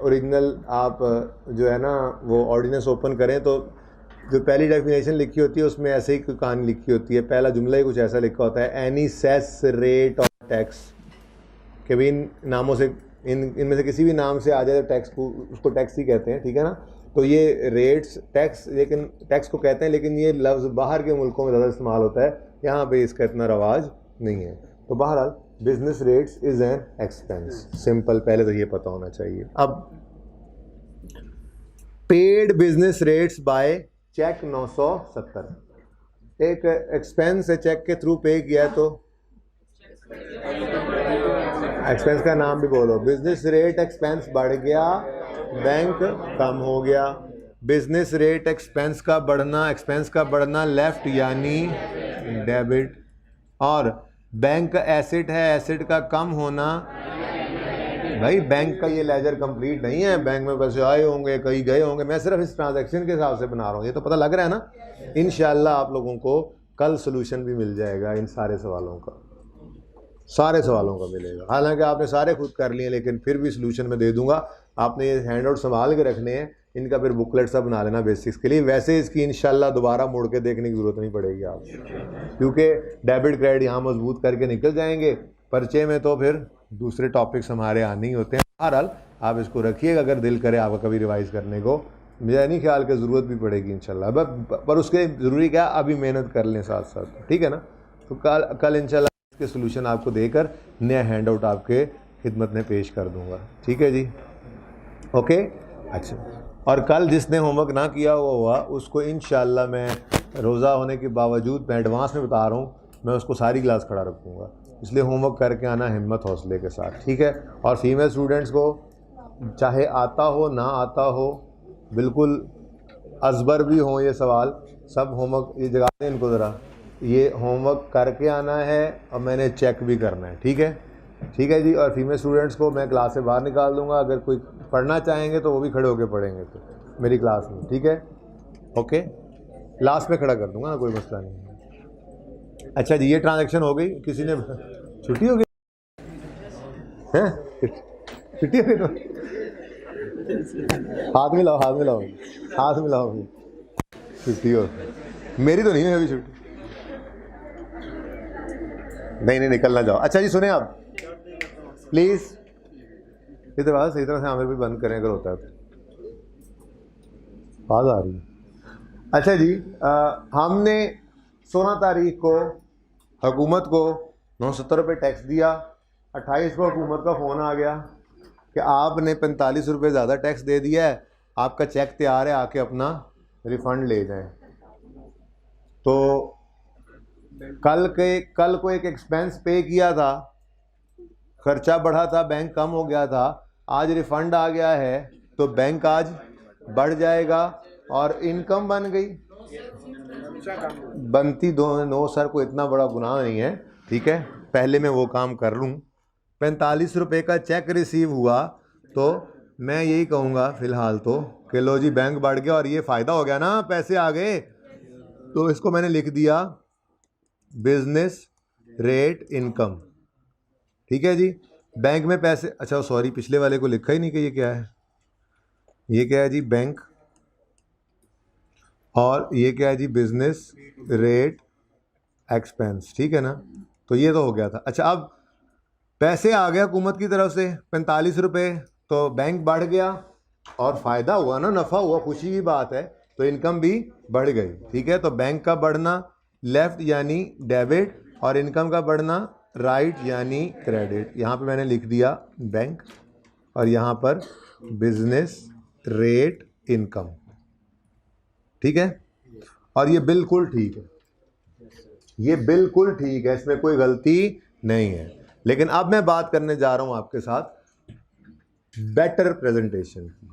ओरिजिनल आप जो है ना वो ऑर्डिनेंस ओपन करें तो जो पहली डेफिनेशन लिखी होती है उसमें ऐसे ही कोई कहानी लिखी होती है, पहला जुमला ही कुछ ऐसा लिखा होता है, any cess rate of tax, कि भी इन नामों से इनमें से किसी भी नाम से आ जाए तो टैक्स को उसको टैक्स ही कहते हैं। ठीक है ना, तो ये रेट्स टैक्स, लेकिन टैक्स को कहते हैं, लेकिन ये लफ्ज़ बाहर के मुल्कों में ज़्यादा इस्तेमाल होता है, यहाँ पे इसका इतना रवाज नहीं है। तो बहरहाल business rates is an expense, simple, पहले तो ये पता होना चाहिए। अब paid business rates by cheque 970, एक एक्सपेंस है, चेक के थ्रू पे किया है तो एक्सपेंस का नाम भी बोलो। बिजनेस रेट एक्सपेंस बढ़ गया, बैंक कम हो गया। बिजनेस रेट एक्सपेंस का बढ़ना, एक्सपेंस का बढ़ना लेफ्ट यानी डेबिट, और बैंक का एसेट है, एसेट का कम होना, भाई बैंक का ये लेजर कंप्लीट नहीं है, बैंक में पैसे आए होंगे कहीं गए होंगे, मैं सिर्फ इस ट्रांजैक्शन के हिसाब से बना रहा हूँ, ये तो पता लग रहा है ना। इंशाल्लाह आप लोगों को कल सोल्यूशन भी मिल जाएगा इन सारे सवालों का, सारे सवालों का मिलेगा। हालांकि आपने सारे खुद कर लिए लेकिन फिर भी सोल्यूशन मैं दे दूंगा, आपने ये हैंड आउट संभाल के रखने हैं, इनका फिर बुकलेट सा बना लेना बेसिक्स के लिए। वैसे इसकी इंशाल्लाह दोबारा मुड़ के देखने की ज़रूरत नहीं पड़ेगी आप, क्योंकि डेबिट क्रेडिट यहाँ मजबूत करके निकल जाएंगे, पर्चे में तो फिर दूसरे टॉपिक्स हमारे आने ही होते हैं। बहरहाल आप इसको रखिएगा, अगर दिल करे आपका कभी रिवाइज़ करने को, मुझे नहीं ख्याल की ज़रूरत भी पड़ेगी इंशाल्लाह, पर उसके ज़रूरी क्या, अभी मेहनत कर लें साथ साथ। ठीक है ना, तो कल इंशाल्लाह इसके सोल्यूशन आपको देकर नया हैंड आउट आपके खिदमत में पेश कर दूंगा। ठीक है जी, ओके। अच्छा, और कल जिसने होमवर्क ना किया हुआ उसको इंशाल्लाह मैं रोज़ा होने के बावजूद, मैं एडवांस में बता रहा हूँ, मैं उसको सारी क्लास खड़ा रखूँगा, इसलिए होमवर्क करके आना हिम्मत हौसले के साथ। ठीक है, और फीमेल स्टूडेंट्स को चाहे आता हो ना आता हो, बिल्कुल अजबर भी हों ये सवाल, सब होमवर्क, ये जगा दें इनको ज़रा, ये होमवर्क करके आना है और मैंने चेक भी करना है। ठीक है, ठीक है जी। और फीमेल स्टूडेंट्स को मैं क्लास से बाहर निकाल दूंगा, अगर कोई पढ़ना चाहेंगे तो वो भी खड़े होकर पढ़ेंगे तो मेरी क्लास में। ठीक है, ओके, लास्ट में खड़ा कर दूंगा ना, कोई मसला नहीं है। अच्छा जी, ये ट्रांजैक्शन हो गई, किसी ने छुट्टी हो गई हैं, छुट्टी हो गई तो हाथ मिलाओ, हाथ मिलाओ, हाथ मिलाओ, छुट्टी हो, मेरी तो नहीं है अभी छुट्टी, नहीं नहीं निकलना जाओ। अच्छा जी सुने आप प्लीज, इधर आवाज सही तरह से आमिर भी बंद करें अगर होता है तो, आवाज आ रही है। अच्छा जी, हमने 16 तारीख को हुकूमत को 970 रुपये टैक्स दिया, 28 को हुकूमत का फ़ोन आ गया कि आपने 45 रुपये ज़्यादा टैक्स दे दिया है, आपका चेक तैयार है, आके अपना रिफ़ंड ले जाएं। तो कल को एक एक्सपेंस पे किया था, खर्चा बढ़ा था, बैंक कम हो गया था, आज रिफ़ंड आ गया है तो बैंक आज बढ़ जाएगा और इनकम बन गई, बनती दो नो सर, को इतना बड़ा गुनाह नहीं है, ठीक है, पहले मैं वो काम कर लूँ। 45 रुपये का चेक रिसीव हुआ तो मैं यही कहूँगा फ़िलहाल तो कि लो जी बैंक बढ़ गया और ये फ़ायदा हो गया ना, पैसे आ गए, तो इसको मैंने लिख दिया बिजनेस रेट इनकम, ठीक है जी। बैंक में पैसे, अच्छा सॉरी पिछले वाले को लिखा ही नहीं कि ये क्या है, ये क्या है जी बैंक, और ये क्या है जी बिजनेस रेट एक्सपेंस, ठीक है ना, तो ये तो हो गया था। अच्छा अब पैसे आ गया हुकूमत की तरफ से 45 रुपये, तो बैंक बढ़ गया और फ़ायदा हुआ ना, नफ़ा हुआ, खुशी की बात है, तो इनकम भी बढ़ गई, ठीक है। तो बैंक का बढ़ना लेफ़्ट यानी डेबिट और इनकम का बढ़ना राइट यानी क्रेडिट। यहाँ पे मैंने लिख दिया बैंक और यहाँ पर बिजनेस रेट इनकम, ठीक है, और ये बिल्कुल ठीक है, ये बिल्कुल ठीक है, इसमें कोई गलती नहीं है। लेकिन अब मैं बात करने जा रहा हूँ आपके साथ बेटर प्रेजेंटेशन की।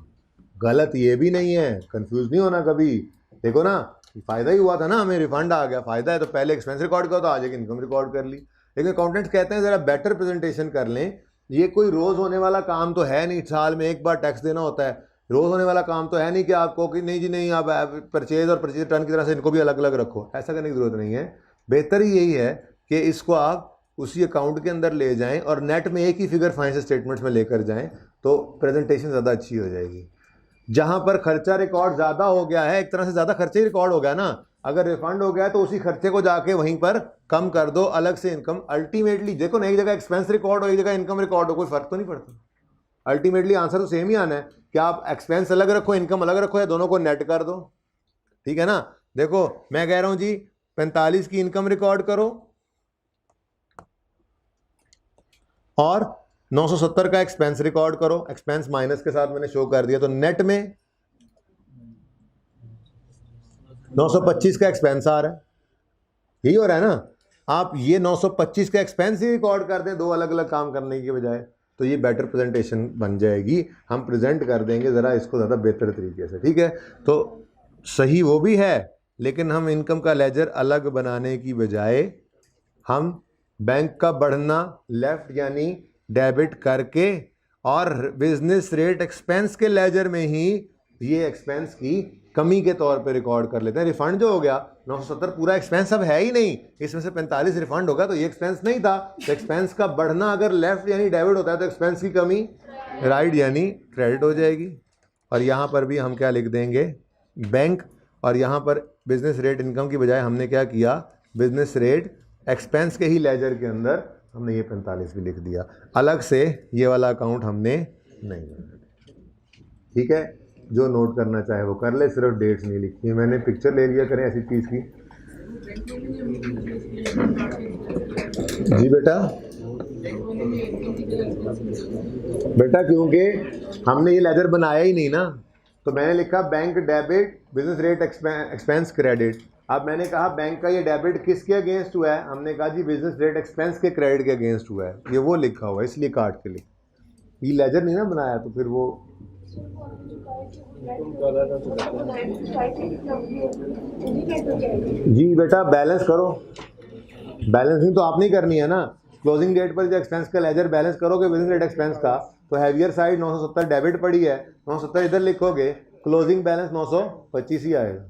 गलत ये भी नहीं है, कंफ्यूज नहीं होना कभी। देखो ना, फ़ायदा ही हुआ था ना, हमें रिफंड आ गया, फ़ायदा है तो पहले एक्सपेंस रिकॉर्ड करो, तो आज एक इनकम रिकॉर्ड कर ली। लेकिन अकाउंटेंट्स कहते हैं ज़रा बेटर प्रेजेंटेशन कर लें, ये कोई रोज़ होने वाला काम तो है नहीं, साल में एक बार टैक्स देना होता है, रोज़ होने वाला काम तो है नहीं कि आपको कि नहीं जी नहीं आप परचेज और परचेज रिटर्न की तरह से इनको भी अलग अलग रखो, ऐसा करने की ज़रूरत नहीं है। बेहतर ही यही है कि इसको आप उसी अकाउंट के अंदर ले जाएं और नेट में एक ही फिगर फाइनेंशियल स्टेटमेंट्स में लेकर जाएं, तो प्रेजेंटेशन ज़्यादा अच्छी हो जाएगी। जहां पर खर्चा रिकॉर्ड ज़्यादा हो गया है, एक तरह से ज़्यादा खर्चे ही रिकॉर्ड हो गया ना, अगर रिफंड हो गया तो उसी खर्चे को जाके वहीं पर कम कर दो, अलग से इनकम। अल्टीमेटली देखो ना, एक जगह एक्सपेंस रिकॉर्ड हो, एक जगह इनकम रिकॉर्ड हो, कोई फर्क तो नहीं पड़ता, अल्टीमेटली आंसर तो सेम ही आना है कि आप एक्सपेंस अलग रखो, इनकम अलग रखो, या दोनों को नेट कर दो, ठीक है ना। देखो मैं कह रहा हूं जी 45 की इनकम रिकॉर्ड करो और 970 का एक्सपेंस रिकॉर्ड करो, एक्सपेंस माइनस के साथ मैंने शो कर दिया, तो नेट में 925 का एक्सपेंस आ रहा है, यही हो रहा है ना। आप ये 925 का एक्सपेंस ही रिकॉर्ड कर दें दो अलग अलग काम करने के बजाय, तो ये बेटर प्रेजेंटेशन बन जाएगी, हम प्रेजेंट कर देंगे ज़रा इसको ज़्यादा बेहतर तरीके से, ठीक है। तो सही वो भी है, लेकिन हम इनकम का लेजर अलग बनाने की बजाय हम बैंक का बढ़ना लेफ्ट यानी डेबिट करके और बिजनेस रेट एक्सपेंस के लेजर में ही ये एक्सपेंस की कमी के तौर पे रिकॉर्ड कर लेते हैं। रिफंड जो हो गया 970 पूरा एक्सपेंस अब है ही नहीं, इसमें से 45 रिफंड होगा, तो ये एक्सपेंस नहीं था, तो एक्सपेंस का बढ़ना अगर लेफ्ट यानी डेबिट होता है तो एक्सपेंस की कमी राइट यानी क्रेडिट हो जाएगी। और यहाँ पर भी हम क्या लिख देंगे बैंक, और यहाँ पर बिजनेस रेट इनकम की बजाय हमने क्या किया, बिजनेस रेट एक्सपेंस के ही लेजर के अंदर हमने ये 45 भी लिख दिया, अलग से ये वाला अकाउंट हमने नहीं बनाया, ठीक है। जो नोट करना चाहे वो कर ले, सिर्फ डेट्स नहीं लिखी है मैंने, पिक्चर ले लिया करें ऐसी चीज़ की। जी बेटा, बेटा क्योंकि हमने ये लेजर बनाया ही नहीं ना, तो मैंने लिखा bank debit business rate expense credit. अब मैंने कहा बैंक का ये डेबिट किसके अगेंस्ट हुआ है, हमने कहा जी बिजनेस रेट एक्सपेंस के क्रेडिट के अगेंस्ट हुआ है, ये वो लिखा हुआ है इसलिए काट के लिख, ये लेजर नहीं ना बनाया, तो फिर वो जी बेटा बैलेंस करो, बैलेंसिंग तो आप नहीं करनी है ना, क्लोजिंग डेट पर जो एक्सपेंस का लेजर बैलेंस करोगे बिजनेस रेट एक्सपेंस का, तो हैवियर साइड 970 डेबिट पड़ी है, 970 इधर लिखोगे, क्लोजिंग बैलेंस 925 ही आएगा,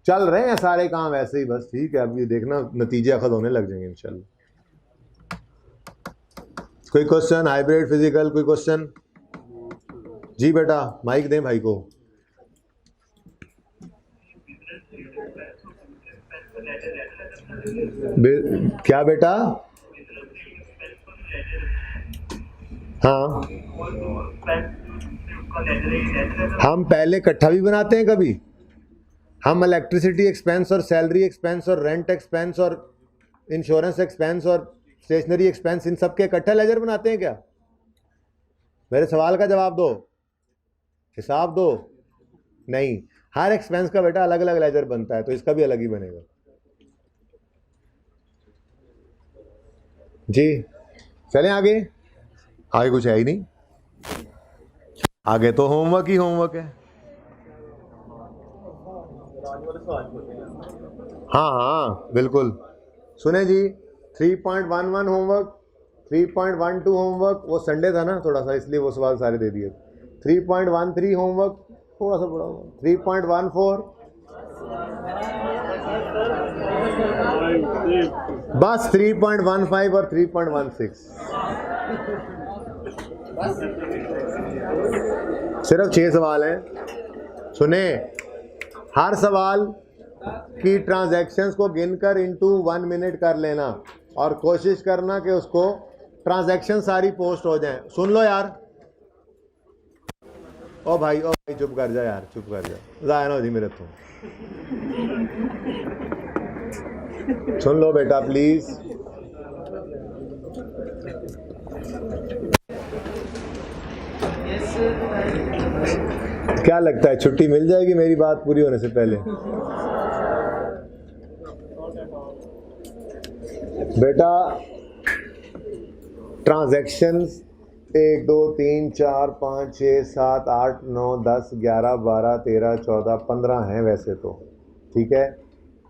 चल रहे हैं सारे काम ऐसे ही बस, ठीक है। अब ये देखना नतीजे अखद होने लग जाएंगे इंशाल्लाह। कोई क्वेश्चन हाइब्रिड फिजिकल, कोई क्वेश्चन? जी बेटा माइक दें भाई को। क्या बेटा? हाँ, हम पहले इकट्ठा भी बनाते हैं कभी। हम इलेक्ट्रिसिटी एक्सपेंस और सैलरी एक्सपेंस और रेंट एक्सपेंस और इंश्योरेंस एक्सपेंस और स्टेशनरी एक्सपेंस, इन सब के इकट्ठा लेजर बनाते हैं क्या? मेरे सवाल का जवाब दो, हिसाब दो। नहीं, हर एक्सपेंस का बेटा अलग अलग लेजर बनता है, तो इसका भी अलग ही बनेगा। जी चलें आगे। आगे कुछ है ही नहीं, आगे तो होमवर्क ही होमवर्क है। हाँ हाँ बिल्कुल। सुने जी, 3.11 होमवर्क, 3.12 होमवर्क, वो संडे था ना थोड़ा सा, इसलिए वो सवाल सारे दे दिए। 3.13 होमवर्क थोड़ा सा बड़ा होगा। 3.14 बस, 3.15 और 3.16 सिर्फ 6 सवाल हैं। सुने, हर सवाल की ट्रांजैक्शंस को गिनकर इनटू 1 मिनट कर लेना और कोशिश करना कि उसको ट्रांजैक्शन सारी पोस्ट हो जाएं। सुन लो यार। ओ भाई चुप कर जा यार, चुप कर जा, ज़ाया ना हो जी मेरे तो। सुन लो बेटा प्लीज। क्या लगता है छुट्टी मिल जाएगी मेरी बात पूरी होने से पहले? बेटा ट्रांजैक्शंस 1 2 3 4 5 6 7 8 9 10 11 12 13 14 15 हैं वैसे तो, ठीक है।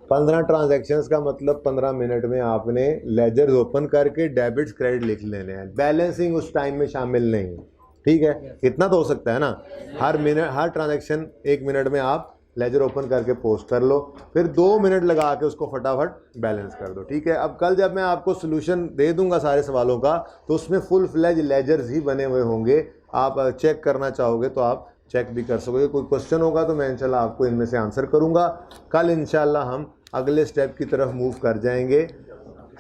15 ट्रांजैक्शंस का मतलब 15 मिनट में आपने लेजर्स ओपन करके डेबिट्स क्रेडिट लिख लेने हैं। बैलेंसिंग उस टाइम में शामिल नहीं, ठीक है। इतना तो हो सकता है ना, हर ट्रांजैक्शन 1 मिनट में आप लेजर ओपन करके पोस्ट कर लो, फिर 2 मिनट लगा के उसको फटाफट बैलेंस कर दो, ठीक है। अब कल जब मैं आपको सोल्यूशन दे दूंगा सारे सवालों का, तो उसमें फुल फ्लेज लेजर्स ही बने हुए होंगे। आप चेक करना चाहोगे तो आप चेक भी कर सकोगे। कोई क्वेश्चन होगा तो मैं इंशाल्लाह आपको इनमें से आंसर करूंगा। कल इंशाल्लाह हम अगले स्टेप की तरफ मूव कर जाएंगे,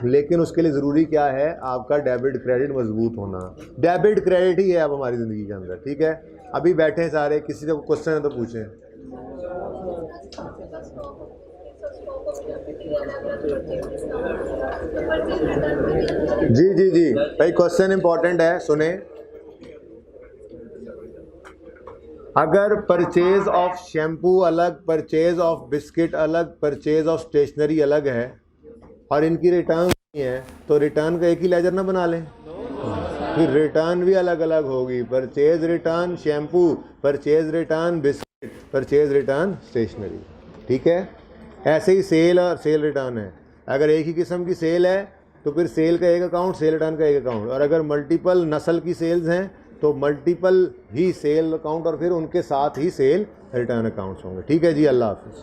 लेकिन उसके लिए ज़रूरी क्या है, आपका डेबिट क्रेडिट मजबूत होना। डेबिट क्रेडिट ही है अब हमारी ज़िंदगी के अंदर, ठीक है। अभी बैठे सारे, किसी को क्वेश्चन है तो पूछें। जी जी जी भाई, क्वेश्चन इंपॉर्टेंट है, सुने। अगर परचेज ऑफ शैम्पू अलग, परचेज ऑफ बिस्किट अलग, परचेज ऑफ स्टेशनरी अलग है और इनकी रिटर्न नहीं है, तो रिटर्न का एक ही लेजर ना बना लें, फिर रिटर्न भी अलग अलग होगी। Purchase return shampoo, purchase return biscuit, purchase return stationery, ठीक है। ऐसे ही सेल और सेल रिटर्न है। अगर एक ही किस्म की सेल है तो फिर सेल का एक अकाउंट, सेल रिटर्न का एक अकाउंट, और अगर मल्टीपल नस्ल की सेल्स हैं तो मल्टीपल ही सेल अकाउंट और फिर उनके साथ ही सेल रिटर्न अकाउंट्स होंगे, ठीक है जी। अल्लाह हाफिज़।